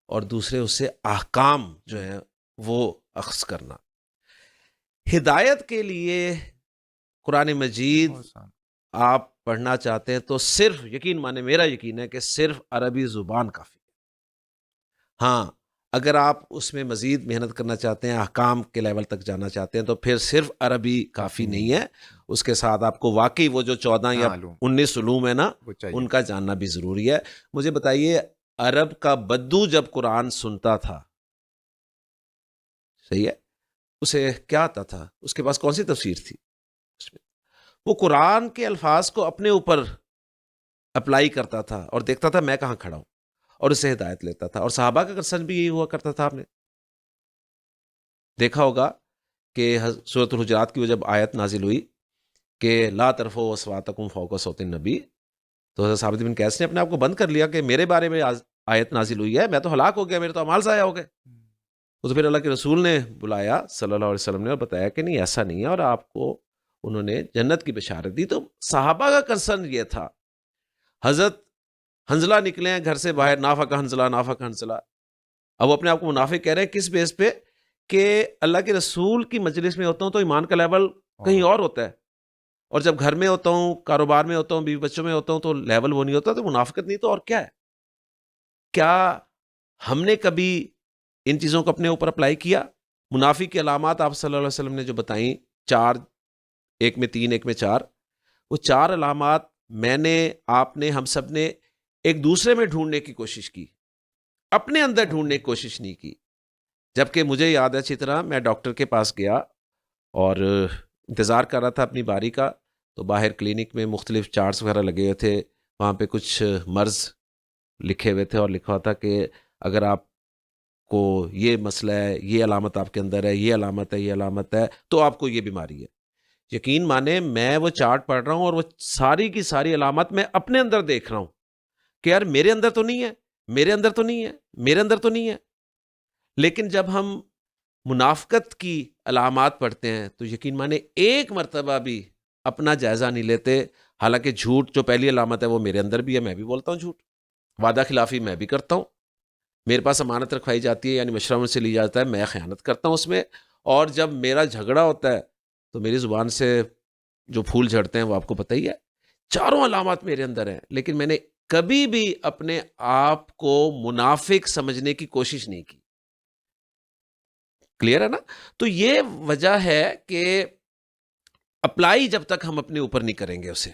اور دوسرے اس سے احکام جو ہیں وہ اخذ کرنا. ہدایت کے لیے قرآن مجید آپ پڑھنا چاہتے ہیں تو صرف یقین مانے، میرا یقین ہے کہ صرف عربی زبان کافی ہے. ہاں اگر آپ اس میں مزید محنت کرنا چاہتے ہیں، احکام کے لیول تک جانا چاہتے ہیں تو پھر صرف عربی کافی نہیں ہے، اس کے ساتھ آپ کو واقعی وہ جو 14 یا 19 علوم ہے نا ان کا جاننا بھی ضروری ہے. مجھے بتائیے عرب کا بدو جب قرآن سنتا تھا، صحیح ہے، اسے کیا آتا تھا؟ اس کے پاس کون سی تفسیر تھی؟ وہ قرآن کے الفاظ کو اپنے اوپر اپلائی کرتا تھا اور دیکھتا تھا میں کہاں کھڑا ہوں اور اس سے ہدایت لیتا تھا. اور صحابہ کا کنسرن بھی یہی ہوا کرتا تھا. آپ نے دیکھا ہوگا کہ سورۃ الحجرات کی وہ جب آیت نازل ہوئی کہ لا ترفعوا اصواتکم فوق صوت النبی، تو حضرت ثابت بن قیس نے اپنے آپ کو بند کر لیا کہ میرے بارے میں آیت نازل ہوئی ہے، میں تو ہلاک ہو گیا، میرے تو اعمال ضائع ہو گئے. تو پھر اللہ کے رسول نے بلایا صلی اللہ علیہ وسلم نے اور بتایا کہ نہیں ایسا نہیں ہے، اور آپ کو انہوں نے جنت کی بشارت دی. تو صحابہ کا کنسرن یہ تھا. حضرت حنزلہ نکلے ہیں گھر سے باہر، نافق حنزلہ نافق حنزلہ، اب وہ اپنے آپ کو منافق کہہ رہے ہیں. کس بیس پہ؟ کہ اللہ کے رسول کی مجلس میں ہوتا ہوں تو ایمان کا لیول کہیں اور ہوتا ہے، اور جب گھر میں ہوتا ہوں، کاروبار میں ہوتا ہوں، بیوی بچوں میں ہوتا ہوں تو لیول وہ نہیں ہوتا. تو منافقت نہیں تو اور کیا ہے؟ کیا ہم نے کبھی ان چیزوں کو اپنے اوپر اپلائی کیا؟ منافق کی علامات آپ صلی اللہ علیہ وسلم نے جو بتائیں 4، ایک میں 3 ایک میں 4، وہ 4 علامات میں نے، آپ نے، ہم سب نے ایک دوسرے میں ڈھونڈنے کی کوشش کی، اپنے اندر ڈھونڈنے کی کوشش نہیں کی. جبکہ مجھے یاد ہے اچھی طرح، میں ڈاکٹر کے پاس گیا اور انتظار کر رہا تھا اپنی باری کا، تو باہر کلینک میں مختلف چارٹس وغیرہ لگے ہوئے تھے، وہاں پہ کچھ مرض لکھے ہوئے تھے اور لکھا تھا کہ اگر آپ کو یہ مسئلہ ہے، یہ علامت آپ کے اندر ہے، یہ علامت ہے، یہ علامت ہے، تو آپ کو یہ بیماری ہے. یقین مانے میں وہ چارٹ پڑھ رہا ہوں اور وہ ساری کی ساری علامات میں اپنے اندر دیکھ رہا ہوں کہ یار میرے اندر تو نہیں ہے، میرے اندر تو نہیں ہے، میرے اندر تو نہیں ہے. لیکن جب ہم منافقت کی علامات پڑھتے ہیں تو یقین مانے ایک مرتبہ بھی اپنا جائزہ نہیں لیتے. حالانکہ جھوٹ جو پہلی علامت ہے وہ میرے اندر بھی ہے، میں بھی بولتا ہوں جھوٹ، وعدہ خلافی میں بھی کرتا ہوں، میرے پاس امانت رکھوائی جاتی ہے یعنی مشورہ مجھ سے لی جاتا ہے، میں خیانت کرتا ہوں اس میں. اور جب میرا جھگڑا ہوتا ہے تو میری زبان سے جو پھول جھڑتے ہیں وہ آپ کو پتہ ہی ہے. 4 علامات میرے اندر ہیں، لیکن میں نے کبھی بھی اپنے آپ کو منافق سمجھنے کی کوشش نہیں کی. کلیئر ہے نا؟ تو یہ وجہ ہے کہ اپلائی جب تک ہم اپنے اوپر نہیں کریں گے اسے،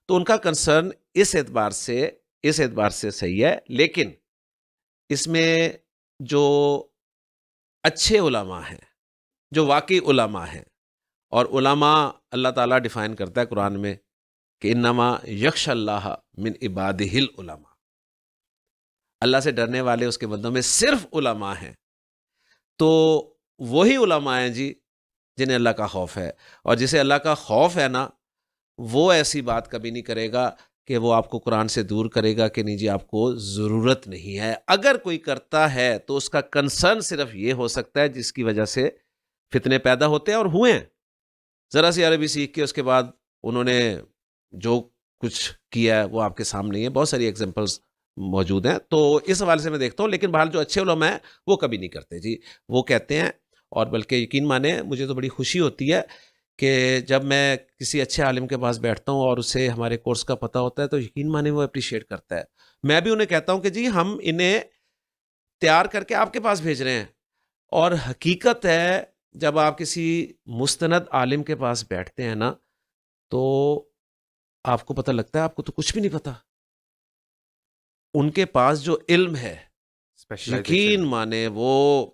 تو ان کا کنسرن اس اعتبار سے صحیح ہے. لیکن اس میں جو اچھے علماء ہیں، جو واقعی علماء ہیں، اور علماء اللہ تعالیٰ ڈیفائن کرتا ہے قرآن میں کہ انما یخشى اللہ من عبادہ العلماء، اللہ سے ڈرنے والے اس کے بندوں میں صرف علماء ہیں. تو وہی علماء ہیں جی جنہیں اللہ کا خوف ہے، اور جسے اللہ کا خوف ہے نا وہ ایسی بات کبھی نہیں کرے گا کہ وہ آپ کو قرآن سے دور کرے گا کہ نہیں جی آپ کو ضرورت نہیں ہے. اگر کوئی کرتا ہے تو اس کا کنسرن صرف یہ ہو سکتا ہے جس کی وجہ سے فتنے پیدا ہوتے ہیں اور ہوئے ہیں. ذرا سی عربی سیکھ کے اس کے بعد انہوں نے جو کچھ کیا ہے وہ آپ کے سامنے ہے، بہت ساری ایگزامپلس موجود ہیں. تو اس حوالے سے میں دیکھتا ہوں، لیکن بہرحال جو اچھے علماء ہیں وہ کبھی نہیں کرتے جی. وہ کہتے ہیں اور بلکہ یقین مانیں مجھے تو بڑی خوشی ہوتی ہے کہ جب میں کسی اچھے عالم کے پاس بیٹھتا ہوں اور اسے ہمارے کورس کا پتہ ہوتا ہے تو یقین مانیں وہ اپریشیٹ کرتا ہے. میں بھی انہیں کہتا ہوں کہ جی ہم انہیں تیار کر کے آپ کے پاس بھیج رہے ہیں. اور حقیقت ہے جب آپ کسی مستند عالم کے پاس بیٹھتے ہیں نا تو آپ کو پتہ لگتا ہے آپ کو تو کچھ بھی نہیں پتا. ان کے پاس جو علم ہے یقین مانے وہ،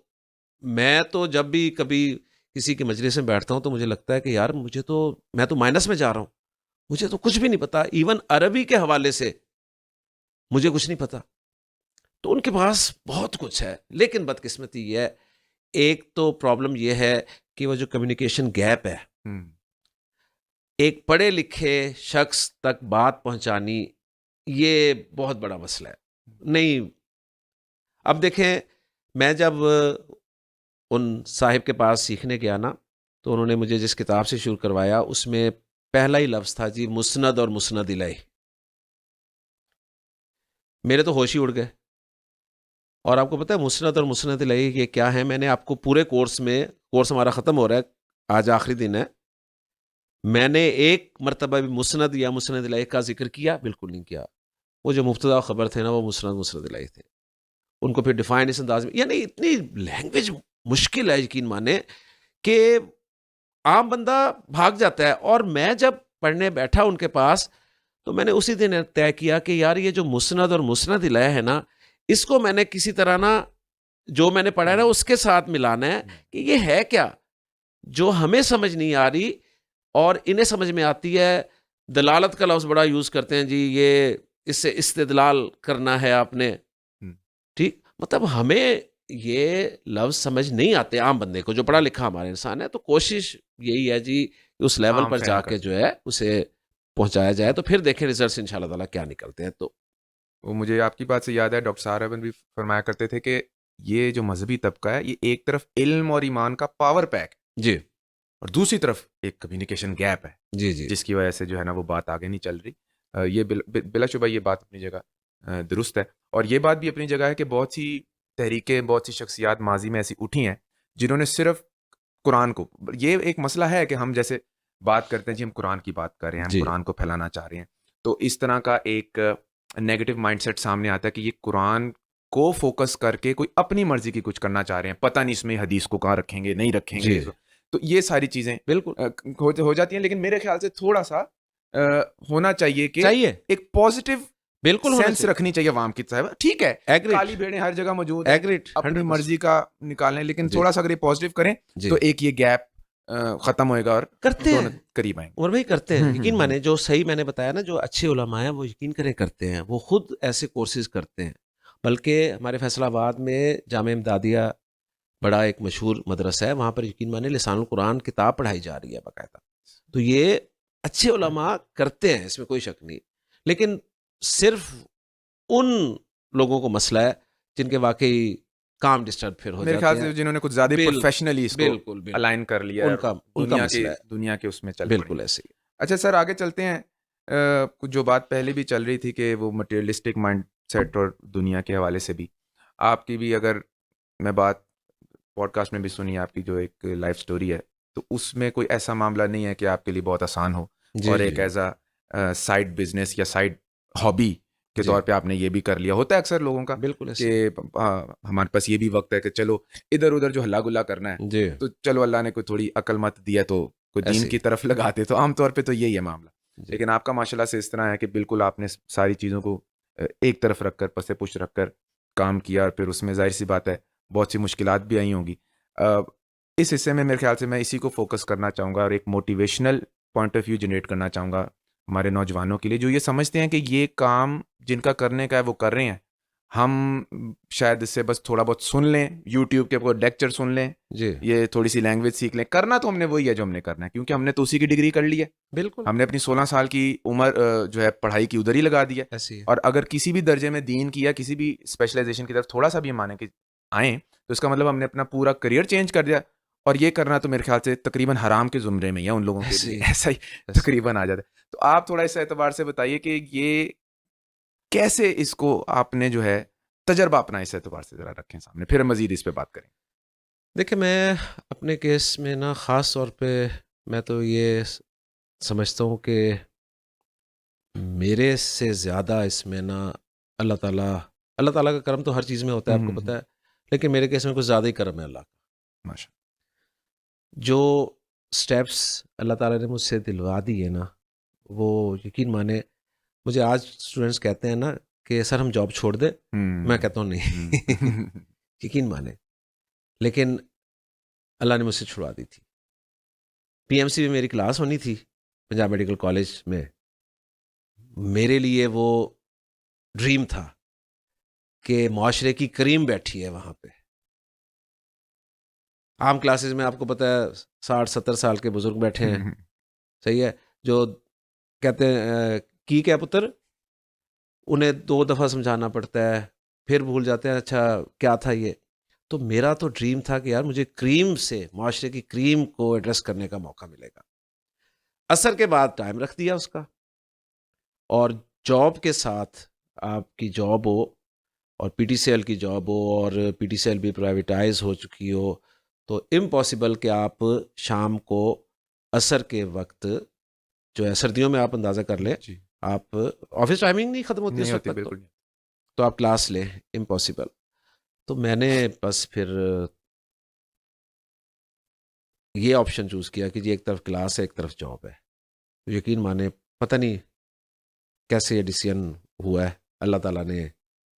میں تو جب بھی کبھی کسی کے مجلس میں بیٹھتا ہوں تو مجھے لگتا ہے کہ یار میں تو مائنس میں جا رہا ہوں، مجھے تو کچھ بھی نہیں پتا. ایون عربی کے حوالے سے مجھے کچھ نہیں پتا. تو ان کے پاس بہت کچھ ہے، لیکن بدقسمتی یہ ہے، ایک تو پرابلم یہ ہے کہ وہ جو کمیونیکیشن گیپ ہے، ایک پڑھے لکھے شخص تک بات پہنچانی، یہ بہت بڑا مسئلہ ہے. نہیں، اب دیکھیں میں جب ان صاحب کے پاس سیکھنے گیا نا تو انہوں نے مجھے جس کتاب سے شروع کروایا اس میں پہلا ہی لفظ تھا جی مسند اور مسند الیہ. میرے تو ہوش ہی اڑ گئے. اور آپ کو پتہ ہے مسند اور مسند الیہ یہ کیا ہے؟ میں نے آپ کو پورے کورس ہمارا ختم ہو رہا ہے، آج آخری دن ہے، میں نے ایک مرتبہ بھی مسند یا مسند الیہ کا ذکر کیا؟ بالکل نہیں کیا. وہ جو مبتدا خبر تھے نا وہ مسند الیہ تھے. ان کو پھر ڈیفائن اس انداز میں، یعنی اتنی لینگویج مشکل ہے یقین مانے کہ عام بندہ بھاگ جاتا ہے. اور میں جب پڑھنے بیٹھا ان کے پاس تو میں نے اسی دن طے کیا کہ یار یہ جو مسند اور مسند الیہ ہے نا، اس کو میں نے کسی طرح نا جو میں نے پڑھا ہے نا اس کے ساتھ ملانا ہے کہ یہ ہے کیا جو ہمیں سمجھ نہیں آ رہی اور انہیں سمجھ میں آتی ہے. دلالت کا لفظ بڑا یوز کرتے ہیں جی، یہ اس سے استدلال کرنا ہے آپ نے، ٹھیک؟ مطلب ہمیں یہ لفظ سمجھ نہیں آتے عام بندے کو جو پڑھا لکھا ہمارے انسان ہے. تو کوشش یہی ہے جی اس لیول پر جا کے جو ہے اسے پہنچایا جائے، تو پھر دیکھیں ریزلٹس انشاءاللہ تعالیٰ کیا نکلتے ہیں. تو وہ مجھے آپ کی بات سے یاد ہے ڈاکٹر صاحب بھی فرمایا کرتے تھے کہ یہ جو مذہبی طبقہ ہے یہ ایک طرف علم اور ایمان کا پاور پیک جی، اور دوسری طرف ایک کمیونیکیشن گیپ ہے جی جی جس کی وجہ سے جو ہے نا وہ بات آگے نہیں چل رہی. یہ بلا شبہ یہ بات اپنی جگہ درست ہے. اور یہ بات بھی اپنی جگہ ہے کہ بہت سی تحریکیں، بہت سی شخصیات ماضی میں ایسی اٹھی ہیں جنہوں نے صرف قرآن کو، یہ ایک مسئلہ ہے کہ ہم جیسے بات کرتے ہیں جی ہم قرآن کی بات کر رہے ہیں، ہم قرآن کو پھیلانا چاہ رہے ہیں، تو اس طرح کا ایک نیگیٹو مائنڈ سیٹ سامنے آتا ہے کہ یہ قرآن کو فوکس کر کے کوئی اپنی مرضی کی کچھ کرنا چاہ رہے ہیں، پتہ نہیں اس میں حدیث کو کہاں رکھیں گے نہیں رکھیں گے. تو یہ ساری چیزیں بالکل ہو جاتی ہیں. لیکن میرے خیال سے تھوڑا سا ہونا چاہیے کہ ایک پازیٹیو بالکل سینس رکھنی چاہیے عوام کی. صاحب ٹھیک ہے کالی بھیڑیں ہر جگہ موجود ہیں، اپنی مرضی کا نکالیں، لیکن تھوڑا سا اگر یہ پازیٹیو کریں تو ایک یہ گیپ ختم ہوئے گا اور کرتے ہیں قریب آئیں گے. اور وہی کرتے ہیں یقین مانے، جو صحیح میں نے بتایا نا، جو اچھے علماء ہیں وہ یقین کریں کرتے ہیں، وہ خود ایسے کورسز کرتے ہیں. بلکہ ہمارے فیصل آباد میں جامعہ امدادیہ بڑا ایک مشہور مدرسہ ہے، وہاں پر یقین مانے لسان القرآن کتاب پڑھائی جا رہی ہے باقاعدہ. تو یہ اچھے علماء کرتے ہیں، اس میں کوئی شک نہیں. لیکن صرف ان لوگوں کو مسئلہ ہے جن کے واقعی کام ڈسٹرب پھر ہو جاتے ہیں، میرے خیال سے جنہوں نے کچھ زیادہ پروفیشنلی اس کو الائن کر لیا، ان کا مسئلہ ہے، دنیا کے اس میں چل بالکل ایسے ہی. اچھا سر آگے چلتے ہیں. کچھ جو بات پہلے بھی چل رہی تھی کہ وہ مٹیریلسٹک مائنڈ سیٹ اور دنیا کے حوالے سے بھی آپ کی بھی، اگر میں بات پوڈ کاسٹ میں بھی سنی آپ کی جو ایک لائف سٹوری ہے، تو اس میں کوئی ایسا معاملہ نہیں ہے کہ آپ کے لیے بہت آسان ہو اور ایک ایز اے سائڈ بزنس یا سائڈ ہابی کے طور پہ آپ نے یہ بھی کر لیا. ہوتا ہے اکثر لوگوں کا بالکل کہ ہمارے پاس یہ بھی وقت ہے کہ چلو ادھر ادھر جو ہلا گلا کرنا ہے تو چلو اللہ نے کوئی تھوڑی عقل مت دیا تو کوئی دین کی طرف لگاتے. تو عام طور پہ تو یہی ہے معاملہ. لیکن آپ کا ماشاءاللہ سے اس طرح ہے کہ بالکل آپ نے ساری چیزوں کو ایک طرف رکھ کر، پس پش رکھ کر کام کیا، اور پھر اس میں ظاہر سی بات ہے بہت سی مشکلات بھی آئی ہوں گی. اس حصے میں میرے خیال سے میں اسی کو فوکس کرنا چاہوں گا اور ایک motivational point of view generate کرنا چاہوں گا ہمارے نوجوانوں کے لیے جو یہ سمجھتے ہیں کہ یہ کام جن کا کرنے کا ہے وہ کر رہے ہیں. ہم شاید اس سے بس تھوڑا بہت سن لیں، یوٹیوب کے کوئی لیکچر سن لیں، یہ تھوڑی سی لینگویج سیکھ لیں، کرنا تو ہم نے وہی ہے جو ہم نے کرنا ہے، کیونکہ ہم نے تو اسی کی ڈگری کر لی ہے. بالکل ہم نے اپنی 16 سال کی عمر جو ہے پڑھائی کی ادھر ہی لگا دی ہے. اور اگر کسی بھی درجے میں دین کی یا کسی بھی اسپیشلائزیشن کی طرف تھوڑا سا بھی مانے کہ آئیں تو اس کا مطلب ہم نے اپنا پورا کریئر چینج کر دیا. اور یہ کرنا تو میرے خیال سے تقریباً حرام کے زمرے میں ہے ان لوگوں کے لیے، ایسا ہی تقریباً آ جاتا ہے. تو آپ تھوڑا اس اعتبار سے بتائیے کہ یہ کیسے اس کو آپ نے جو ہے تجربہ اپنا اس اعتبار سے ذرا رکھیں سامنے، پھر مزید اس پہ بات کریں. دیکھیں میں اپنے کیس میں نا خاص طور پہ میں تو یہ سمجھتا ہوں کہ میرے سے زیادہ اس میں نا اللہ تعالیٰ کا کرم تو ہر چیز میں ہوتا ہے، آپ کو پتہ ہے، لیکن میرے کیس میں کچھ زیادہ ہی کرم ہے اللہ کا۔ ماشاء جو سٹیپس اللہ تعالیٰ نے مجھ سے دلوا دیے نا، وہ یقین مانے، مجھے آج اسٹوڈنٹس کہتے ہیں نا کہ سر ہم جاب چھوڑ دیں، میں کہتا ہوں نہیں یقین مانے، لیکن اللہ نے مجھ سے چھڑوا دی تھی۔ پی ایم سی میں میری کلاس ہونی تھی پنجاب میڈیکل کالج میں، میرے لیے وہ ڈریم تھا کہ معاشرے کی کریم بیٹھی ہے وہاں پہ۔ عام کلاسز میں آپ کو پتہ ہے 60-70 سال کے بزرگ بیٹھے ہیں، صحیح ہے، جو کہتے ہیں کی کیا پتر، انہیں 2 دفعہ سمجھانا پڑتا ہے، پھر بھول جاتے ہیں اچھا کیا تھا یہ۔ تو میرا تو ڈریم تھا کہ یار مجھے کریم سے، معاشرے کی کریم کو ایڈریس کرنے کا موقع ملے گا۔ عصر کے بعد ٹائم رکھ دیا اس کا، اور جاب کے ساتھ آپ کی جاب ہو اور پی ٹی سی ایل کی جاب ہو اور پی ٹی سی ایل بھی پرائیویٹائز ہو چکی ہو، تو امپاسبل کہ آپ شام کو عصر کے وقت جو ہے، سردیوں میں آپ اندازہ کر لیں، جی آپ آفس ٹائمنگ نہیں ختم ہوتی اس نہیں وقت ہوتی، تک، بالکل نہیں۔ تو آپ کلاس لیں، امپاسبل۔ تو میں نے بس پھر یہ آپشن چوز کیا کہ جی ایک طرف کلاس ہے، ایک طرف جاب ہے۔ یقین مانے پتہ نہیں کیسے یہ ڈیسیژن ہوا ہے، اللہ تعالیٰ نے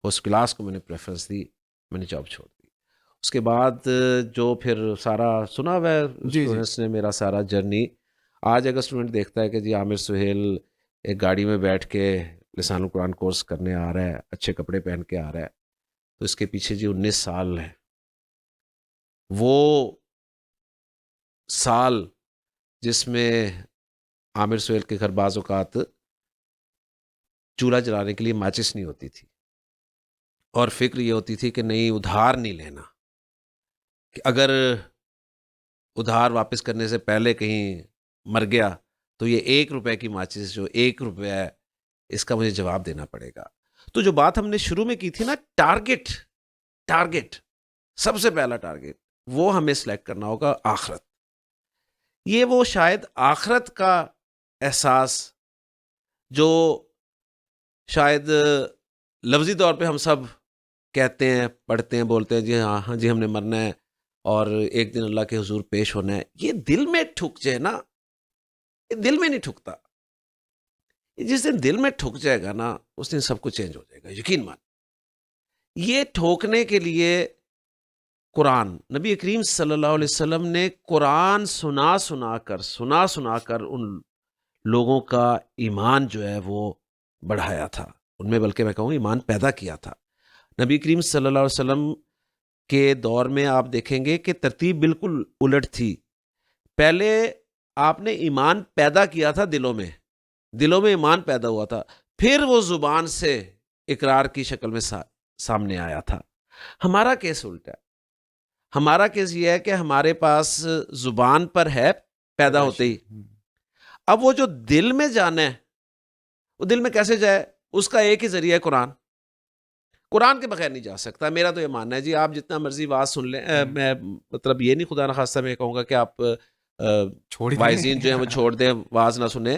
اس کلاس کو میں نے پریفرنس دی، میں نے جاب چھوڑ دی۔ اس کے بعد جو پھر سارا سنا ہوا ہے جی اسٹوڈنٹس نے میرا سارا جرنی، آج اگر اسٹوڈنٹ دیکھتا ہے کہ جی عامر سہیل ایک گاڑی میں بیٹھ کے لسان القرآن کورس کرنے آ رہا ہے، اچھے کپڑے پہن کے آ رہا ہے، تو اس کے پیچھے جی 19 سال ہے۔ وہ سال جس میں عامر سہیل کے گھر بعض اوقات چولہا جلانے کے لیے ماچس نہیں ہوتی تھی، اور فکر یہ ہوتی تھی کہ نہیں ادھار نہیں لینا، کہ اگر ادھار واپس کرنے سے پہلے کہیں مر گیا تو یہ 1 روپے کی ماچس جو 1 روپے ہے، اس کا مجھے جواب دینا پڑے گا۔ تو جو بات ہم نے شروع میں کی تھی نا، ٹارگٹ، سب سے پہلا ٹارگٹ وہ ہمیں سلیکٹ کرنا ہوگا آخرت۔ یہ وہ شاید آخرت کا احساس جو شاید لفظی طور پہ ہم سب کہتے ہیں، پڑھتے ہیں، بولتے ہیں جی ہاں جی ہم نے مرنا ہے اور ایک دن اللہ کے حضور پیش ہونا ہے، یہ دل میں ٹھک جائے نا، یہ دل میں نہیں ٹھکتا، جس دن دل میں ٹھک جائے گا نا اس دن سب کچھ چینج ہو جائے گا، یقین مان۔ یہ ٹھوکنے کے لیے قرآن، نبی کریم صلی اللہ علیہ وسلم نے قرآن سنا کر ان لوگوں کا ایمان جو ہے وہ بڑھایا تھا، ان میں بلکہ میں کہوں ایمان پیدا کیا تھا۔ نبی کریم صلی اللہ علیہ وسلم کے دور میں آپ دیکھیں گے کہ ترتیب بالکل الٹ تھی۔ پہلے آپ نے ایمان پیدا کیا تھا دلوں میں ایمان پیدا ہوا تھا، پھر وہ زبان سے اقرار کی شکل میں سامنے آیا تھا۔ ہمارا کیس الٹا ہے، ہمارا کیس یہ ہے کہ ہمارے پاس زبان پر ہے پیدا ہوتے ہی، اب وہ جو دل میں جانا ہے وہ دل میں کیسے جائے، اس کا ایک ہی ذریعہ ہے قرآن کے بغیر نہیں جا سکتا۔ میرا تو یہ ماننا ہے جی آپ جتنا مرضی واز سن لیں، میں مطلب یہ نہیں خدا نخواستہ میں کہوں گا کہ آپ وائزین جو ہیں وہ چھوڑ دیں، واز نہ سنیں،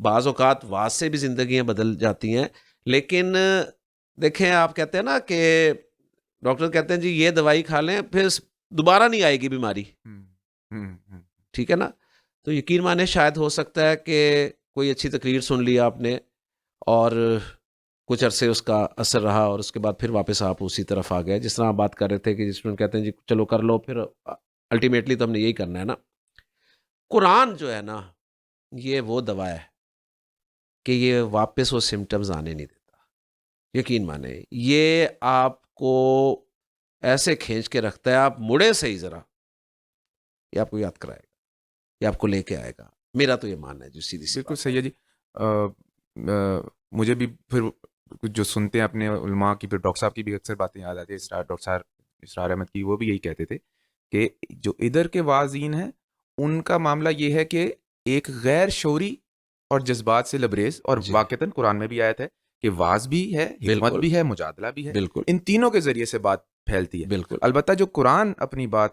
بعض اوقات واز سے بھی زندگیاں بدل جاتی ہیں، لیکن دیکھیں آپ کہتے ہیں نا کہ ڈاکٹر کہتے ہیں جی یہ دوائی کھا لیں پھر دوبارہ نہیں آئے گی بیماری، ٹھیک ہے نا؟ تو یقین مانے شاید ہو سکتا ہے کہ کوئی اچھی تقریر سن لی آپ نے اور کچھ عرصے اس کا اثر رہا اور اس کے بعد پھر واپس آپ اسی طرف آ گئے، جس طرح آپ بات کر رہے تھے کہ جس میں کہتے ہیں جی چلو کر لو، پھر الٹیمیٹلی تو ہم نے یہی کرنا ہے نا۔ قرآن جو ہے نا یہ وہ دوا ہے کہ یہ واپس وہ سمٹمز آنے نہیں دیتا، یقین مانے یہ آپ کو ایسے کھینچ کے رکھتا ہے، آپ مڑے صحیح ذرا، یہ آپ کو یاد کرائے گا، یہ آپ کو لے کے آئے گا، میرا تو یہ ماننا ہے جو سیدھی سی بالکل بات صحیح ہے جی۔ مجھے بھی پھر جو سنتے ہیں اپنے علماء کی، پھر ڈاکٹر صاحب کی بھی اکثر باتیں یاد آتی ہے، ڈاکٹر صاحب اسرار احمد کی، وہ بھی یہی کہتے تھے کہ جو ادھر کے واعظین ہیں ان کا معاملہ یہ ہے کہ ایک غیر شعوری اور جذبات سے لبریز، اور جی واقعتاً قرآن میں بھی آیت ہے کہ واعظ بھی ہے، حکمت بالکل بھی ہے، مجادلہ بھی ہے، بالکل ان تینوں کے ذریعے سے بات پھیلتی ہے۔ بالکل البتہ جو قرآن اپنی بات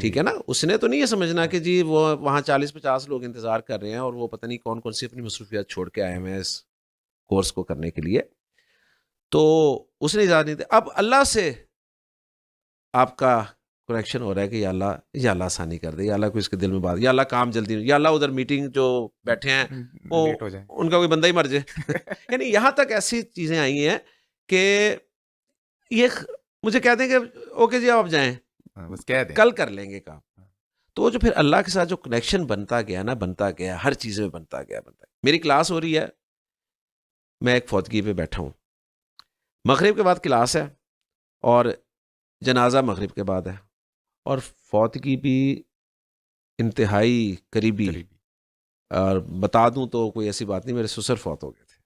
ٹھیک ہے نا, اس نے تو نہیں یہ سمجھنا کہ جی وہ وہاں 40-50 لوگ انتظار کر رہے ہیں اور وہ پتہ نہیں کون کون سی اپنی مصروفیات چھوڑ کے آئے ہیں اس کورس کو کرنے کے لیے. تو اس نے اجازت نہیں دی. اب اللہ سے آپ کا کنیکشن ہو رہا ہے کہ یا اللہ آسانی کر دے, یا اللہ کو اس کے دل میں بات, یا اللہ کام جلدی, یا اللہ ادھر میٹنگ جو بیٹھے ہیں وہ لیٹ ہو جائے, ان کا کوئی بندہ ہی مر جائے. یعنی یہاں تک ایسی چیزیں آئی ہیں کہ یہ مجھے کہتے ہیں کہ اوکے جی آپ جائیں, بس کہہ دیں کل کر لیں گے کام. تو وہ جو پھر اللہ کے ساتھ جو کنیکشن بنتا گیا, ہر چیز میں بنتا گیا. میری کلاس ہو رہی ہے, میں ایک فوتگی پہ بیٹھا ہوں, مغرب کے بعد کلاس ہے اور جنازہ مغرب کے بعد ہے, اور فوتگی بھی انتہائی قریبی. اور بتا دوں تو کوئی ایسی بات نہیں, میرے سسر فوت ہو گئے تھے.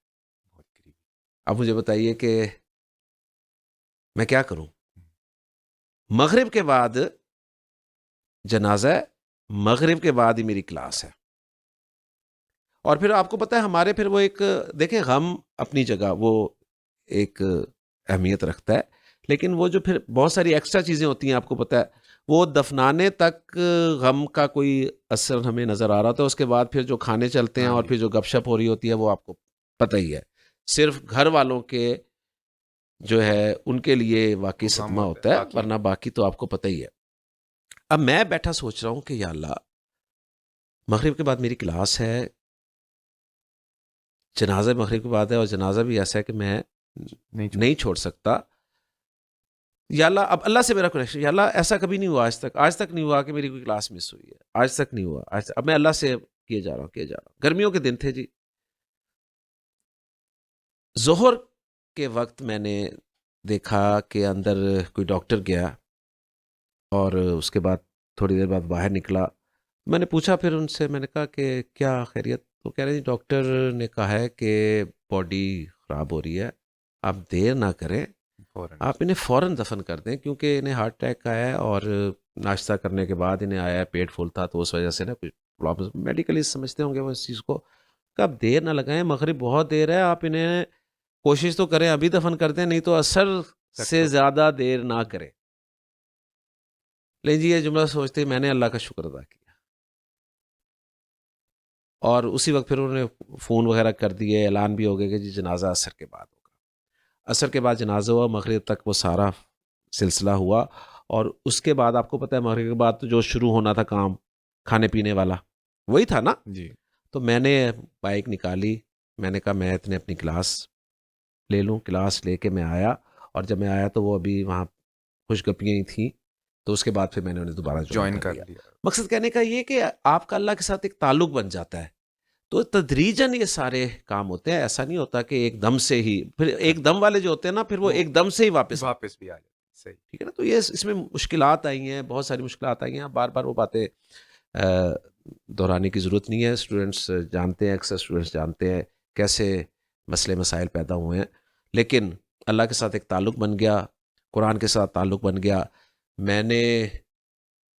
اب مجھے بتائیے کہ میں کیا کروں. مغرب کے بعد جنازہ ہے, مغرب کے بعد ہی میری کلاس ہے. اور پھر آپ کو پتہ ہے ہمارے پھر وہ ایک دیکھیں غم اپنی جگہ وہ ایک اہمیت رکھتا ہے, لیکن وہ جو پھر بہت ساری ایکسٹرا چیزیں ہوتی ہیں, آپ کو پتہ ہے وہ دفنانے تک غم کا کوئی اثر ہمیں نظر آ رہا ہوتا ہے. اس کے بعد پھر جو کھانے چلتے ہیں اور پھر جو گپ شپ ہو رہی ہوتی ہے وہ آپ کو پتہ ہی ہے. صرف گھر والوں کے جو ہے ان کے لیے واقعی صدمہ ہوتا ہے, ورنہ باقی تو آپ کو پتہ ہی ہے. اب میں بیٹھا سوچ رہا ہوں کہ یا اللہ مغرب کے بعد میری کلاس ہے, جنازہ مغرب کے بعد ہے, اور جنازہ بھی ایسا ہے کہ میں نہیں چھوڑ سکتا. یا اللہ, اب اللہ سے میرا کنیکشن, یا اللہ ایسا کبھی نہیں ہوا آج تک نہیں ہوا کہ میری کوئی کلاس مس ہوئی ہے, آج تک نہیں ہوا. اب میں اللہ سے کیے جا رہا ہوں. گرمیوں کے دن تھے جی, ظہر کے وقت میں نے دیکھا کہ اندر کوئی ڈاکٹر گیا, اور اس کے بعد تھوڑی دیر بعد باہر نکلا. میں نے پوچھا پھر ان سے, میں نے کہا کہ کیا خیریت. تو کہہ رہے ہیں ڈاکٹر نے کہا ہے کہ باڈی خراب ہو رہی ہے, آپ دیر نہ کریں, آپ انہیں فوراً دفن کر دیں, کیونکہ انہیں ہارٹ اٹیک آیا ہے اور ناشتہ کرنے کے بعد انہیں آیا ہے, پیٹ فل تھا, تو اس وجہ سے نا کچھ پرابلم میڈیکلی سمجھتے ہوں گے وہ اس چیز کو. کہ آپ دیر نہ لگائیں, مغرب بہت دیر ہے, آپ انہیں کوشش تو کریں ابھی دفن کر دیں, نہیں تو اثر سے زیادہ دیر نہ کریں. لیں جی یہ جملہ سوچتے ہی میں نے اللہ کا شکر ادا کیا, اور اسی وقت پھر انہوں نے فون وغیرہ کر دیے, اعلان بھی ہو گیا کہ جی جنازہ عصر کے بعد ہوگا. عصر کے بعد جنازہ ہوا, مغرب تک وہ سارا سلسلہ ہوا, اور اس کے بعد آپ کو پتہ ہے مغرب کے بعد تو جو شروع ہونا تھا کام کھانے پینے والا وہی تھا نا جی. تو میں نے بائک نکالی, میں نے کہا میں اتنے اپنی کلاس لے لوں. کلاس لے کے میں آیا, اور جب میں آیا تو وہ ابھی وہاں خوش گپیاں ہی تھیں, تو اس کے بعد پھر میں نے انہیں دوبارہ جوائن کر لیا. مقصد کہنے کا یہ کہ آپ کا اللہ کے ساتھ ایک تعلق بن جاتا ہے, تو تدریجاً یہ سارے کام ہوتے ہیں. ایسا نہیں ہوتا کہ ایک دم سے ہی, پھر ایک دم والے جو ہوتے ہیں نا پھر وہ ایک دم سے ہی واپس بھی آ جاتے. صحیح, ٹھیک ہے نا. تو یہ اس میں مشکلات آئی ہیں, بہت ساری مشکلات آئی ہیں. بار بار وہ باتیں دہرانے کی ضرورت نہیں ہے. اسٹوڈنٹس جانتے ہیں, اکثر اسٹوڈنٹس جانتے ہیں کیسے مسئلے مسائل پیدا ہوئے ہیں, لیکن اللہ کے ساتھ ایک تعلق بن گیا, قرآن کے ساتھ تعلق بن گیا. میں نے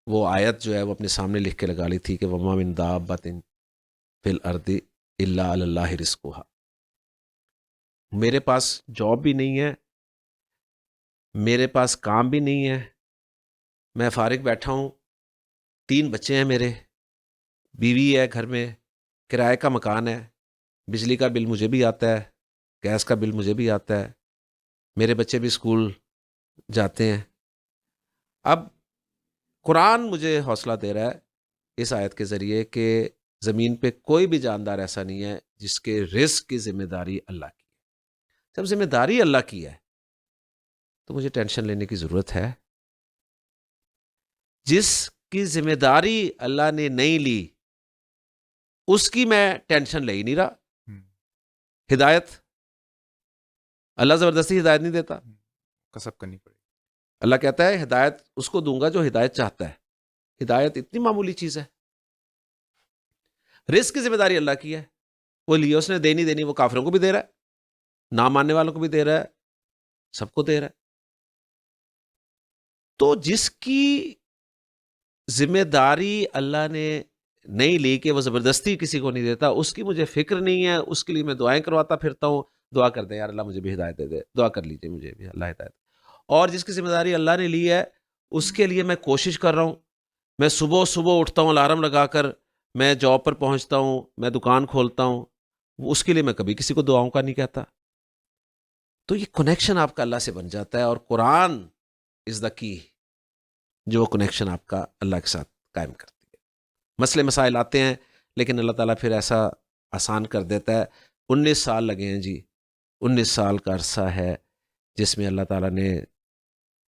وہ آیت جو ہے وہ اپنے سامنے لکھ کے لگا لی تھی کہ وَمَا مِن دَابَّةٍ فِي الْأَرْضِ إِلَّا عَلَى اللَّهِ رِزْقُهَا. میرے پاس جاب بھی نہیں ہے, میرے پاس کام بھی نہیں ہے, میں فارغ بیٹھا ہوں, 3 بچے ہیں میرے, بیوی ہے گھر میں, کرائے کا مکان ہے, بجلی کا بل مجھے بھی آتا ہے, گیس کا بل مجھے بھی آتا ہے, میرے بچے بھی اسکول جاتے ہیں. اب قرآن مجھے حوصلہ دے رہا ہے اس آیت کے ذریعے کہ زمین پہ کوئی بھی جاندار ایسا نہیں ہے جس کے رزق کی ذمہ داری اللہ کی ہے. جب ذمہ داری اللہ کی ہے تو مجھے ٹینشن لینے کی ضرورت ہے. جس کی ذمہ داری اللہ نے نہیں لی اس کی میں ٹینشن لے ہی نہیں رہا. ہدایت اللہ زبردستی ہدایت نہیں دیتا, کسب کرنی پڑے. اللہ کہتا ہے ہدایت اس کو دوں گا جو ہدایت چاہتا ہے. ہدایت اتنی معمولی چیز ہے. رزق کی ذمہ داری اللہ کی ہے, وہ لیے اس نے دینی دینی, وہ کافروں کو بھی دے رہا ہے, نہ ماننے والوں کو بھی دے رہا ہے, سب کو دے رہا ہے. تو جس کی ذمہ داری اللہ نے نہیں لی کہ وہ زبردستی کسی کو نہیں دیتا, اس کی مجھے فکر نہیں ہے, اس کے لیے میں دعائیں کرواتا پھرتا ہوں, دعا کر دیں یار اللہ مجھے بھی ہدایت دے دے, دعا کر لیجئے مجھے بھی اللہ ہدایت. اور جس کی ذمہ داری اللہ نے لی ہے اس کے لیے میں کوشش کر رہا ہوں میں صبح صبح اٹھتا ہوں الارم لگا کر, میں جاب پر پہنچتا ہوں, میں دکان کھولتا ہوں, اس کے لیے میں کبھی کسی کو دعاؤں کا نہیں کہتا. تو یہ کنیکشن آپ کا اللہ سے بن جاتا ہے, اور قرآن از دا کی, جو کنیکشن آپ کا اللہ کے ساتھ قائم کرتی ہے. مسئلے مسائل آتے ہیں لیکن اللہ تعالیٰ پھر ایسا آسان کر دیتا ہے. 19 سال لگے ہیں جی, 19 سال کا عرصہ ہے جس میں اللہ تعالیٰ نے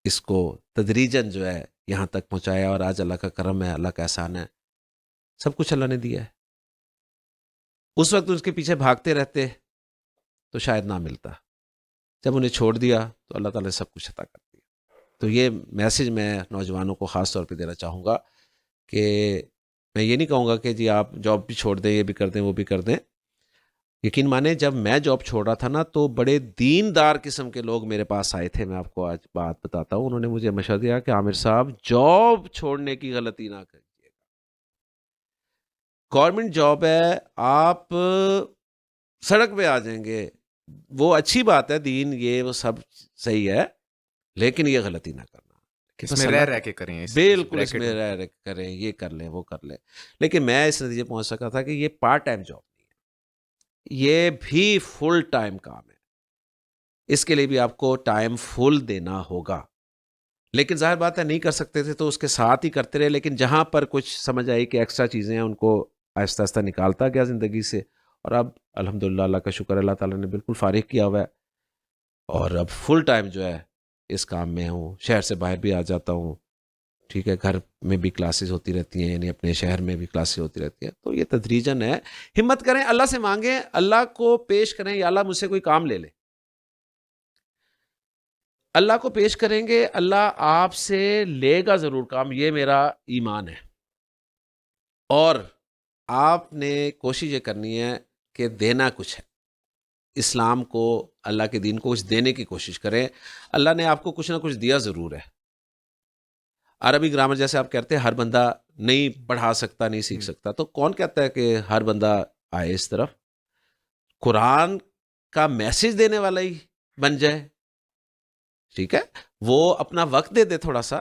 اس کو تدریجاً جو ہے یہاں تک پہنچایا, اور آج اللہ کا کرم ہے, اللہ کا احسان ہے, سب کچھ اللہ نے دیا ہے. اس وقت اس کے پیچھے بھاگتے رہتے تو شاید نہ ملتا, جب انہیں چھوڑ دیا تو اللہ تعالیٰ نے سب کچھ عطا کر دیا. تو یہ میسج میں نوجوانوں کو خاص طور پہ دینا چاہوں گا کہ میں یہ نہیں کہوں گا کہ جی آپ جاب بھی چھوڑ دیں, یہ بھی کر دیں, وہ بھی کر دیں. یقین مانیں جب میں جاب چھوڑ رہا تھا نا تو بڑے دیندار قسم کے لوگ میرے پاس آئے تھے. میں آپ کو آج بات بتاتا ہوں, انہوں نے مجھے مشورہ دیا کہ عامر صاحب جاب چھوڑنے کی غلطی نہ کریے گا, گورنمنٹ جاب ہے, آپ سڑک پہ آ جائیں گے, وہ اچھی بات ہے, دین یہ وہ سب صحیح ہے, لیکن یہ غلطی نہ کرنا. اس میں رہ کے کریں, بالکل اس میں رہ کریں, یہ کر لیں وہ کر لیں. لیکن میں اس نتیجے پہنچ سکا تھا کہ یہ پارٹ ٹائم جاب نہیں ہے, یہ بھی فل ٹائم کام ہے. اس کے لیے بھی آپ کو ٹائم فل دینا ہوگا. لیکن ظاہر بات ہے نہیں کر سکتے تھے تو اس کے ساتھ ہی کرتے رہے. لیکن جہاں پر کچھ سمجھ آئی کہ ایکسٹرا چیزیں ہیں, ان کو آہستہ آہستہ نکالتا گیا زندگی سے. اور اب الحمدللہ اللہ کا شکر, اللہ تعالیٰ نے بالکل فارغ کیا ہوا ہے, اور اب فل ٹائم جو ہے اس کام میں ہوں. شہر سے باہر بھی آ جاتا ہوں, ٹھیک ہے, گھر میں بھی کلاسز ہوتی رہتی ہیں, یعنی اپنے شہر میں بھی کلاسز ہوتی رہتی ہیں. تو یہ تدریجاً ہے. ہمت کریں, اللہ سے مانگیں, اللہ کو پیش کریں, یا اللہ مجھ سے کوئی کام لے لے. اللہ کو پیش کریں گے, اللہ آپ سے لے گا ضرور کام, یہ میرا ایمان ہے. اور آپ نے کوشش یہ کرنی ہے کہ دینا کچھ ہے, اسلام کو, اللہ کے دین کو کچھ دینے کی کوشش کریں. اللہ نے آپ کو کچھ نہ کچھ دیا ضرور ہے. عربی گرامر جیسے آپ کہتے ہیں ہر بندہ نہیں پڑھا سکتا, نہیں سیکھ سکتا, تو کون کہتا ہے کہ ہر بندہ آئے اس طرف؟ قرآن کا میسج دینے والا ہی بن جائے, ٹھیک ہے, وہ اپنا وقت دے دے, تھوڑا سا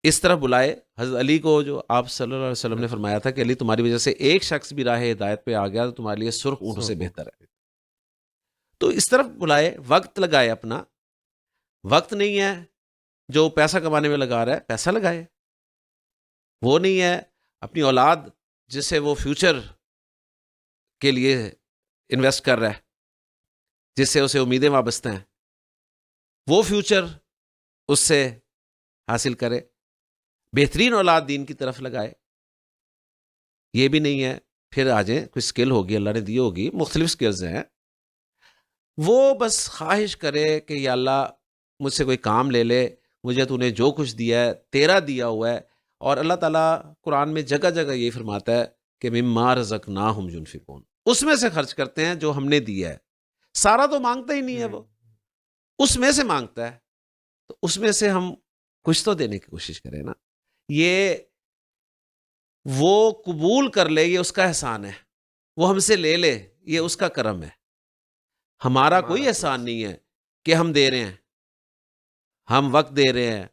اس طرح بلائے. حضرت علی کو جو آپ صلی اللہ علیہ وسلم نے فرمایا تھا کہ علی تمہاری وجہ سے ایک شخص بھی راہ ہدایت پہ آ گیا تو تمہارے لیے سرخ اونٹ سے بہتر ہے. تو اس طرف بلائے, وقت لگائے. اپنا وقت نہیں ہے جو پیسہ کمانے میں لگا رہا ہے, پیسہ لگائے. وہ نہیں ہے اپنی اولاد جس سے وہ فیوچر کے لیے انویسٹ کر رہا ہے, جس سے اسے امیدیں وابستہ ہیں, وہ فیوچر اس سے حاصل کرے. بہترین اولاد دین کی طرف لگائے. یہ بھی نہیں ہے پھر آ جائیں, کوئی اسکل ہوگی اللہ نے دی ہوگی, مختلف اسکلز ہیں, وہ بس خواہش کرے کہ یا اللہ مجھ سے کوئی کام لے لے, مجھے تو نے جو کچھ دیا ہے تیرا دیا ہوا ہے. اور اللہ تعالیٰ قرآن میں جگہ جگہ یہ فرماتا ہے کہ مما رزقناہم ينفقون, اس میں سے خرچ کرتے ہیں جو ہم نے دیا ہے. سارا تو مانگتا ہی نہیں ہے, وہ اس میں سے مانگتا ہے, تو اس میں سے ہم کچھ تو دینے کی کوشش کریں نا. یہ وہ قبول کر لے, یہ اس کا احسان ہے. وہ ہم سے لے لے, یہ اس کا کرم ہے. ہمارا کوئی احسان نہیں ہے کہ ہم دے رہے ہیں, ہم وقت دے رہے ہیں,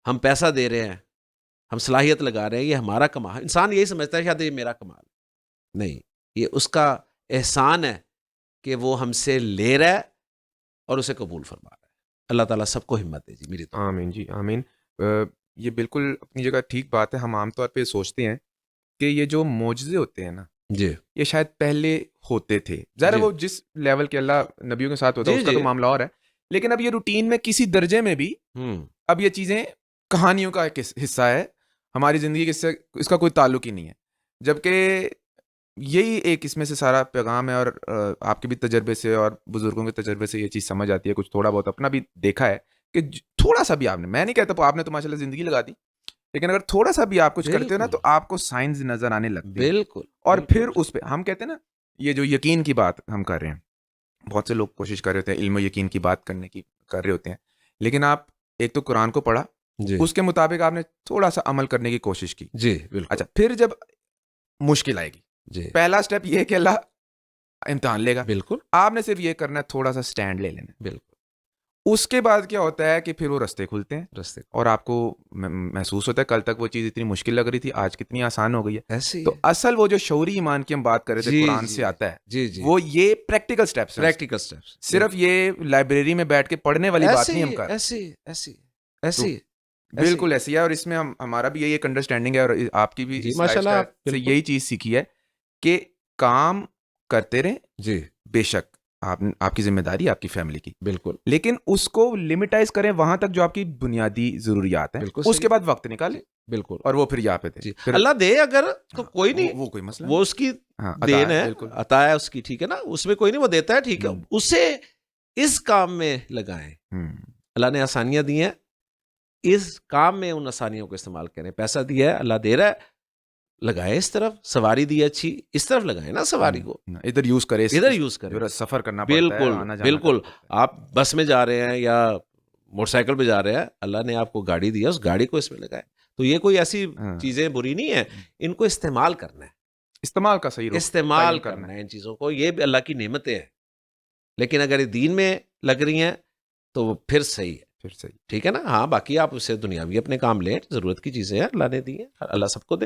ہم پیسہ دے رہے ہیں, ہم صلاحیت لگا رہے ہیں, یہ ہمارا کمال. انسان یہی سمجھتا ہے شاید یہ میرا کمال. نہیں, یہ اس کا احسان ہے کہ وہ ہم سے لے رہا ہے اور اسے قبول فرما رہا ہے. اللہ تعالیٰ سب کو ہمت دے جی, میری تو. آمین جی آمین. یہ بالکل اپنی جگہ ٹھیک بات ہے. ہم عام طور پہ سوچتے ہیں کہ یہ جو معجزے ہوتے ہیں نا, جی یہ شاید پہلے ہوتے تھے. ظاہر جی. وہ جس لیول کے اللہ نبیوں کے ساتھ ہوتا ہے جی اس کا تو جی. معاملہ اور ہے, لیکن اب یہ روٹین میں کسی درجے میں بھی اب یہ چیزیں کہانیوں کا ایک حصہ ہے. ہماری زندگی کے اس کا کوئی تعلق ہی نہیں ہے. جبکہ یہی ایک اس میں سے سارا پیغام ہے, اور آپ کے بھی تجربے سے اور بزرگوں کے تجربے سے یہ چیز سمجھ آتی ہے. کچھ تھوڑا بہت اپنا بھی دیکھا ہے کہ تھوڑا سا بھی آپ نے, میں نہیں کہتا آپ نے تو ماشاء اللہ زندگی لگا دی, لیکن اگر تھوڑا سا بھی آپ کچھ کرتے ہو نا تو آپ کو سائنس نظر آنے لگتی ہے. بالکل. اور پھر اس پہ ہم کہتے ہیں نا, یہ جو یقین کی بات ہم کر رہے ہیں, بہت سے لوگ کوشش کر رہے ہوتے ہیں علم و یقین کی بات کرنے کی کر رہے ہوتے ہیں, لیکن آپ ایک تو قرآن کو پڑھا, اس کے مطابق آپ نے تھوڑا سا عمل کرنے کی کوشش کی. جی بالکل. اچھا, پھر جب مشکل آئے گی, جی پہلا سٹیپ یہ ہے کہ اللہ امتحان لے گا. بالکل. آپ نے صرف یہ کرنا ہے, تھوڑا سا سٹینڈ لے لینا. بالکل. اس کے بعد کیا ہوتا ہے کہ پھر وہ رستے کھلتے ہیں رستے اور آپ کو محسوس ہوتا ہے کل تک وہ چیز اتنی مشکل لگ رہی تھی آج کتنی آسان ہو گئی ہے. ایسے ہی تو اصل وہ جو شعوری ایمان کی ہم بات کر رہے تھے جی قرآن جی سے آتا ہے جی جی وہ یہ پریکٹیکل سٹیپس ہیں. پریکٹیکل سٹیپس صرف یہ لائبریری میں بیٹھ کے پڑھنے والی بات نہیں ہم کر. ایسے بالکل ایسی ہے اور اس میں ہمارا بھی یہی ایک انڈرسٹینڈنگ ہے اور آپ کی بھی جی اس ماشاء اللہ سے یہی چیز سیکھی ہے کہ کام کرتے رہیں. جی بے شک آپ کی ذمہ داری آپ کی فیملی کی بالکل لیکن اس کو لمٹائز کریں وہاں تک جو آپ کی بنیادی ضروریات ہیں. اس کے بعد وقت نکالیں بالکل اور وہ پھر یہاں پہ تھے. جی اللہ دے اگر تو کوئی نہیں وہ کوئی مسئلہ وہ اس کی دین ہے عطا ہے اس کی ٹھیک ہے نا اس میں کوئی نہیں وہ دیتا ہے ٹھیک ہے اسے اس کام میں لگائیں. اللہ نے آسانیاں دی ہیں اس کام میں ان آسانیوں کو استعمال کریں. پیسہ دیا ہے اللہ دے رہا ہے لگائے اس طرف. سواری دی اچھی اس طرف لگائے نا سواری کو ادھر یوز کرے ادھر یوز کرے. سفر کرنا پڑتا ہے بالکل بالکل آپ بس میں جا رہے ہیں یا موٹر سائیکل پہ جا رہے ہیں اللہ نے آپ کو گاڑی دیا اس گاڑی کو اس میں لگائے. تو یہ کوئی ایسی چیزیں بری نہیں ہے ان کو استعمال کرنا ہے. استعمال کا صحیح استعمال کرنا ہے ان چیزوں کو. یہ بھی اللہ کی نعمتیں ہیں لیکن اگر دین میں لگ رہی ہیں تو وہ پھر صحیح ہے پھر صحیح ٹھیک ہے نا. ہاں باقی آپ اسے دنیاوی اپنے کام لیں ضرورت کی چیزیں ہیں اللہ نے دی ہیں اللہ سب کو دے.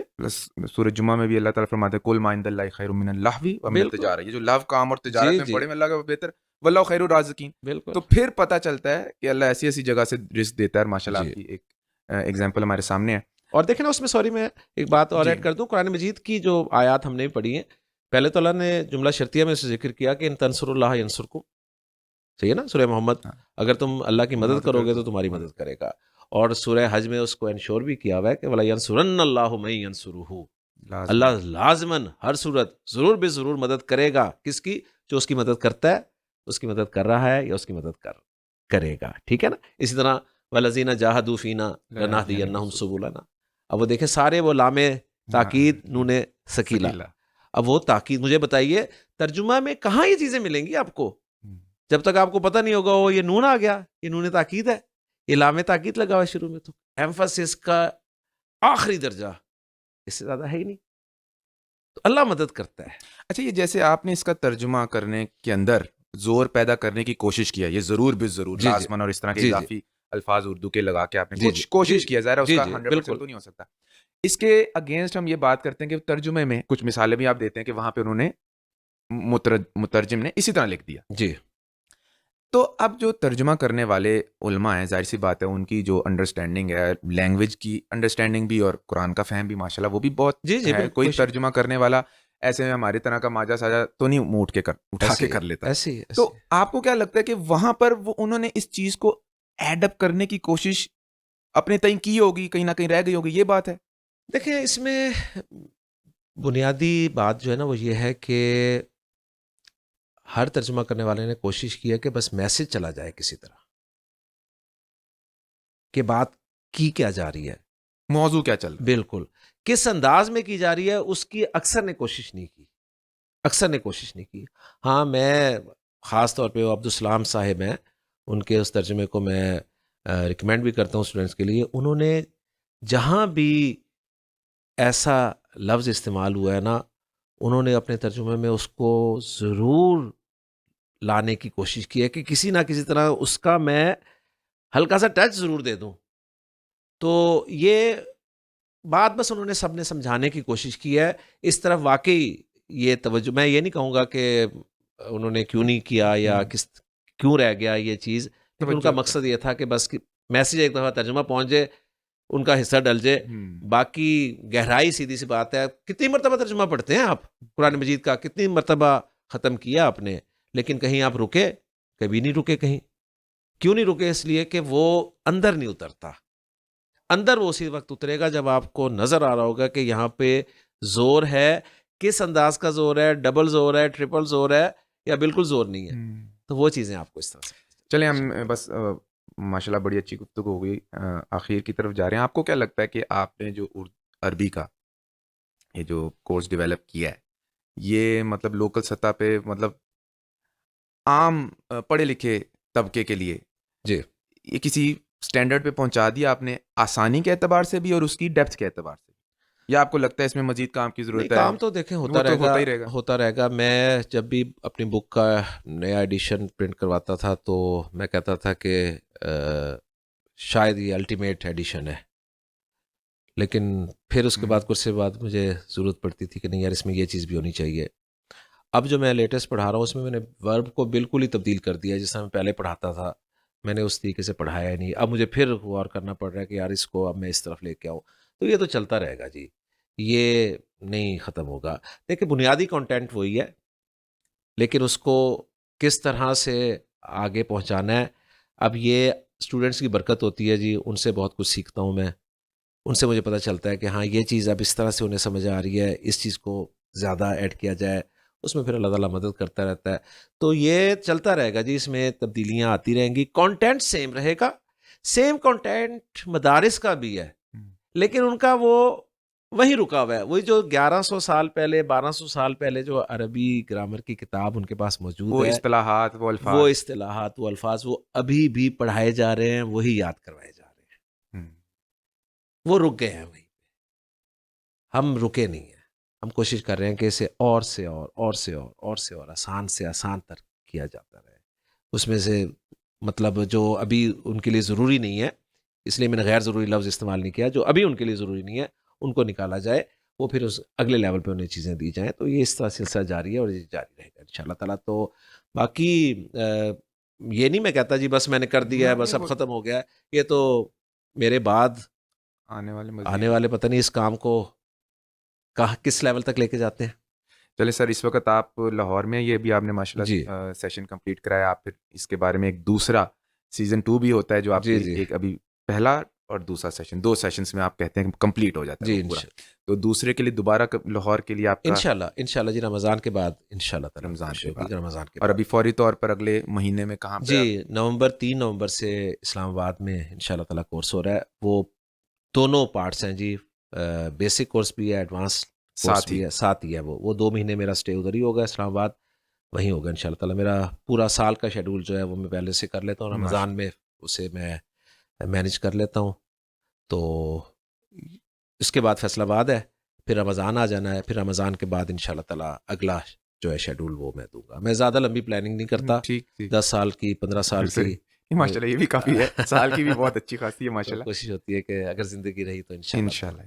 سورہ جمعہ میں بھی اللہ تعالیٰ فرماتے ہیں کل ما عند اللہ خیر من اللہو ومن التجارہ. یہ جو لو کام اور تجارت میں بڑے میں اللہ کا بہتر واللہ خیر الرازقین. بالکل تو پھر پتہ چلتا ہے کہ اللہ ایسی ایسی جگہ سے رزق دیتا ہے. ماشاءاللہ آپ کی ایک ایگزامپل ہمارے سامنے ہے. اور دیکھیں نا اس میں سوری میں ایک بات اور ایڈ کر دوں. قرآن مجید کی جو آیات ہم نے پڑھی ہیں پہلے تو اللہ نے جملہ شرطیہ میں سے ذکر کیا کہ ان تنصر اللہ ینصرکم. صحیح ہے نا سورہ محمد اگر تم اللہ کی مدد کرو گے تو تمہاری مدد کرے گا. اور سورہ حج میں اس کو انشور بھی کیا ہوا ہے کہ وَلَا يَنْصُرَنَّ اللَّهُ مَن يَنْصُرُهُ. اللہ لازماً ہر صورت ضرور بے ضرور مدد کرے گا. کس کی؟ جو اس کی مدد کرتا ہے اس کی مدد کر رہا ہے یا اس کی مدد کرے گا ٹھیک ہے نا. اسی طرح وَالَّذِينَ جَاهَدُوا فِينَا لَنَهْدِيَنَّهُمْ سُبُلَنَا. اب وہ دیکھیں سارے وہ لام تاکید نون ثقیلہ. اب وہ تاکید مجھے بتائیے ترجمہ میں کہاں یہ چیزیں ملیں گی آپ کو جب تک آپ کو پتہ نہیں ہوگا وہ یہ نون آ گیا یہ نون تاکید ہے یہ لام تاکید لگا ہوا شروع میں. تو ایمفسس کا آخری درجہ اس سے زیادہ ہے ہی نہیں. تو اللہ مدد کرتا ہے. اچھا یہ جیسے آپ نے اس کا ترجمہ کرنے کے اندر زور پیدا کرنے کی کوشش کیا یہ ضرور بے ضرور لازماً اور اس طرح کے اضافی الفاظ اردو کے لگا کے آپ نے کچھ کوشش کیا ظاہر ہے اس کا 100% تو نہیں ہو سکتا. اس کے اگینسٹ ہم یہ بات کرتے ہیں کہ ترجمے میں کچھ مثالیں بھی آپ دیتے ہیں کہ وہاں پہ انہوں نے مترجم نے اسی طرح لکھ دیا. جی تو اب جو ترجمہ کرنے والے علماء ہیں ظاہر سی بات ہے ان کی جو انڈرسٹینڈنگ ہے لینگویج کی انڈرسٹینڈنگ بھی اور قرآن کا فہم بھی ماشاءاللہ وہ بھی بہت ہے. کوئی ترجمہ کرنے والا ایسے میں ہماری طرح کا ماجا ساجا تو نہیں منہ اٹھا کے کر لیتا. تو آپ کو کیا لگتا ہے کہ وہاں پر وہ انہوں نے اس چیز کو ایڈ اپ کرنے کی کوشش اپنے تئیں کی ہوگی کہیں نہ کہیں رہ گئی ہوگی یہ بات ہے. دیکھیں اس میں بنیادی بات جو ہے نا وہ یہ ہے کہ ہر ترجمہ کرنے والے نے کوشش کی ہے کہ بس میسج چلا جائے کسی طرح کہ بات کی کیا جا رہی ہے موضوع کیا چل رہا ہے بالکل کس انداز میں کی جا رہی ہے اس کی اکثر نے کوشش نہیں کی. ہاں میں خاص طور پہ وہ عبدالسلام صاحب ہیں ان کے اس ترجمے کو میں ریکمینڈ بھی کرتا ہوں اسٹوڈنٹس کے لیے. انہوں نے جہاں بھی ایسا لفظ استعمال ہوا ہے نا انہوں نے اپنے ترجمے میں اس کو ضرور لانے کی کوشش کی ہے کہ کسی نہ کسی طرح اس کا میں ہلکا سا ٹچ ضرور دے دوں. تو یہ بات بس انہوں نے سب نے سمجھانے کی کوشش کی ہے. اس طرف واقعی یہ توجہ میں یہ نہیں کہوں گا کہ انہوں نے کیوں نہیں کیا یا کیوں رہ گیا یہ چیز. ان کا مقصد یہ تھا کہ بس میسیج ایک دفعہ ترجمہ پہنچ جائے ان کا حصہ ڈل جائے. باقی گہرائی سیدھی سی بات ہے. کتنی مرتبہ ترجمہ پڑھتے ہیں آپ قرآن مجید کا کتنی مرتبہ ختم کیا آپ نے لیکن کہیں آپ رکے کبھی نہیں رکے. کہیں کیوں نہیں رکے؟ اس لیے کہ وہ اندر نہیں اترتا. اندر وہ اسی وقت اترے گا جب آپ کو نظر آ رہا ہوگا کہ یہاں پہ زور ہے. کس انداز کا زور ہے؟ ڈبل زور ہے ٹرپل زور ہے یا بالکل زور نہیں ہے؟ تو وہ چیزیں آپ کو اس طرح سے چلیں ہم بس ماشاءاللہ بڑی اچھی گفتگو ہو گئی آخر کی طرف جا رہے ہیں. آپ کو کیا لگتا ہے کہ آپ نے جو عربی کا یہ جو کورس ڈیولپ کیا ہے یہ مطلب لوکل سطح پہ مطلب عام پڑھے لکھے طبقے کے لیے جی یہ کسی سٹینڈرڈ پہ پہنچا دیا آپ نے آسانی کے اعتبار سے بھی اور اس کی ڈیپتھ کے اعتبار سے؟ یا آپ کو لگتا ہے اس میں مزید کام کی ضرورت ہے؟ کام تو دیکھیں وہ ہوتا تو ہوتا ہی رہے گا. ہوتا رہے گا. میں جب بھی اپنی بک کا نیا ایڈیشن پرنٹ کرواتا تھا تو میں کہتا تھا کہ شاید یہ الٹیمیٹ ایڈیشن ہے, لیکن پھر اس کے بعد کچھ سے بعد مجھے ضرورت پڑتی تھی کہ نہیں یار اس میں یہ چیز بھی ہونی چاہیے. اب جو میں لیٹسٹ پڑھا رہا ہوں اس میں نے ورب کو بالکل ہی تبدیل کر دیا. جس طرح میں پہلے پڑھاتا تھا میں نے اس طریقے سے پڑھایا ہی نہیں. اب مجھے پھر غور کرنا پڑ رہا ہے کہ یار اس کو اب میں اس طرف لے کے آؤں. تو یہ تو چلتا رہے گا جی, یہ نہیں ختم ہوگا. دیکھیں بنیادی کانٹینٹ وہی ہے, لیکن اس کو کس طرح سے آگے پہنچانا ہے. اب یہ اسٹوڈنٹس کی برکت ہوتی ہے جی, ان سے بہت کچھ سیکھتا ہوں میں. ان سے مجھے پتہ چلتا ہے کہ ہاں یہ چیز اب اس طرح سے انہیں سمجھ آ رہی ہے, اس چیز کو زیادہ ایڈ کیا جائے, اس میں پھر اللہ تعالیٰ مدد کرتا رہتا ہے. تو یہ چلتا رہے گا جی, اس میں تبدیلیاں آتی رہیں گی. کانٹینٹ سیم رہے گا, سیم کانٹینٹ مدارس کا بھی ہے, لیکن ان کا وہ وہی رکا ہوا ہے. وہی جو 1100 سال پہلے 1200 سال پہلے جو عربی گرامر کی کتاب ان کے پاس موجود وہ ہے, اصطلاحات, وہ الفاظ وہ ابھی بھی پڑھائے جا رہے ہیں, وہی یاد کروائے جا رہے ہیں. وہ رک گئے ہیں وہیں پہ, ہم رکے نہیں ہیں. ہم کوشش کر رہے ہیں کہ اسے اور سے اور آسان سے آسان تر کیا جاتا رہے. اس میں سے مطلب جو ابھی ان کے لیے ضروری نہیں ہے, اس لیے میں نے غیر ضروری لفظ استعمال نہیں کیا, جو ابھی ان کے لیے ضروری نہیں ہے ان کو نکالا جائے, وہ پھر اس اگلے لیول پہ انہیں چیزیں دی جائیں. تو یہ اس طرح سلسلہ جاری ہے اور یہ جاری رہے گا انشاءاللہ تعالیٰ. تو باقی یہ نہیں میں کہتا جی بس میں نے کر دیا ہے, بس اب ختم ہو گیا ہے. یہ تو میرے بعد آنے والے پتہ نہیں اس کام کو کس لیول تک لے کے جاتے ہیں. چلے سر, اس وقت آپ لاہور میں, یہ بھی آپ نے ماشاءاللہ سیشن کمپلیٹ کرایا. آپ پھر اس کے بارے میں ایک دوسرا سیزن 2 بھی ہوتا ہے جو آپ ایک ابھی پہلا اور دوسرا سیشن, 2 سیشنز میں آپ کہتے ہیں کمپلیٹ ہو جاتا ہے پورا. تو دوسرے کے لیے دوبارہ لاہور کے لیے آپ کا انشاءاللہ جی رمضان کے بعد انشاءاللہ رمضان کے بعد. رمضان کے اور ابھی فوری طور پر اگلے مہینے میں کہاں پہ؟ جی 3 نومبر سے اسلام آباد میں انشاءاللہ تعالیٰ کورس ہو رہا ہے. وہ دونوں پارٹس ہیں جی, بیسک کورس بھی ہے, ایڈوانس کورس بھی ہے, ساتھ ہی ہے. وہ 2 مہینے میرا اسٹے ادھر ہی ہوگا اسلام آباد, وہیں ہوگا انشاءاللہ تعالیٰ. میرا پورا سال کا شیڈول جو ہے وہ میں پہلے سے کر لیتا ہوں, رمضان میں اسے میں مینیج کر لیتا ہوں. تو اس کے بعد فیصل آباد ہے, پھر رمضان آ جانا ہے, پھر رمضان کے بعد انشاءاللہ تعالیٰ اگلا جو ہے شیڈول وہ میں دوں گا. میں زیادہ لمبی پلاننگ نہیں کرتا, 10 سال کی 15 سال کی ماشاءاللہ یہ بھی کافی ہے, سال کی بھی بہت اچھی خاصی ہے ماشاءاللہ. کوشش ہوتی ہے کہ اگر زندگی رہی تو انشاءاللہ.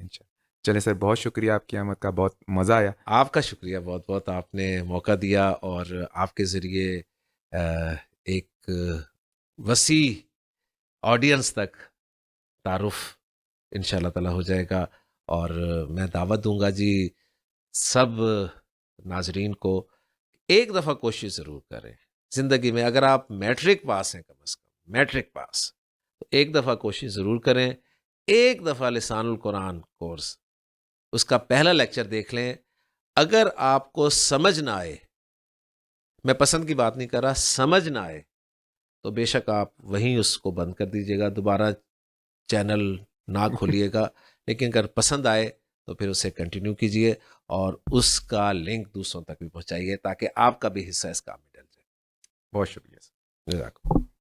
چلیں سر, بہت شکریہ آپ کی آمد کا, بہت مزہ آیا. آپ کا شکریہ بہت بہت, آپ نے موقع دیا اور آپ کے ذریعے ایک وسیع آڈینس تک تعارف انشاءاللہ تعالیٰ ہو جائے گا. اور میں دعوت دوں گا جی سب ناظرین کو, ایک دفعہ کوشش ضرور کریں زندگی میں. اگر آپ میٹرک پاس ہیں, کم از کم میٹرک پاس, تو ایک دفعہ کوشش ضرور کریں. ایک دفعہ لسان القرآن کورس, اس کا پہلا لیکچر دیکھ لیں. اگر آپ کو سمجھ نہ آئے, میں پسند کی بات نہیں کر رہا, سمجھ نہ آئے تو بے شک آپ وہیں اس کو بند کر دیجیے گا, دوبارہ چینل نہ کھولیے گا. لیکن اگر پسند آئے تو پھر اسے کنٹینیو کیجیے اور اس کا لنک دوسروں تک بھی پہنچائیے تاکہ آپ کا بھی حصہ اس کام میں ڈل جائے. بہت شکریہ. جزاک اللہ.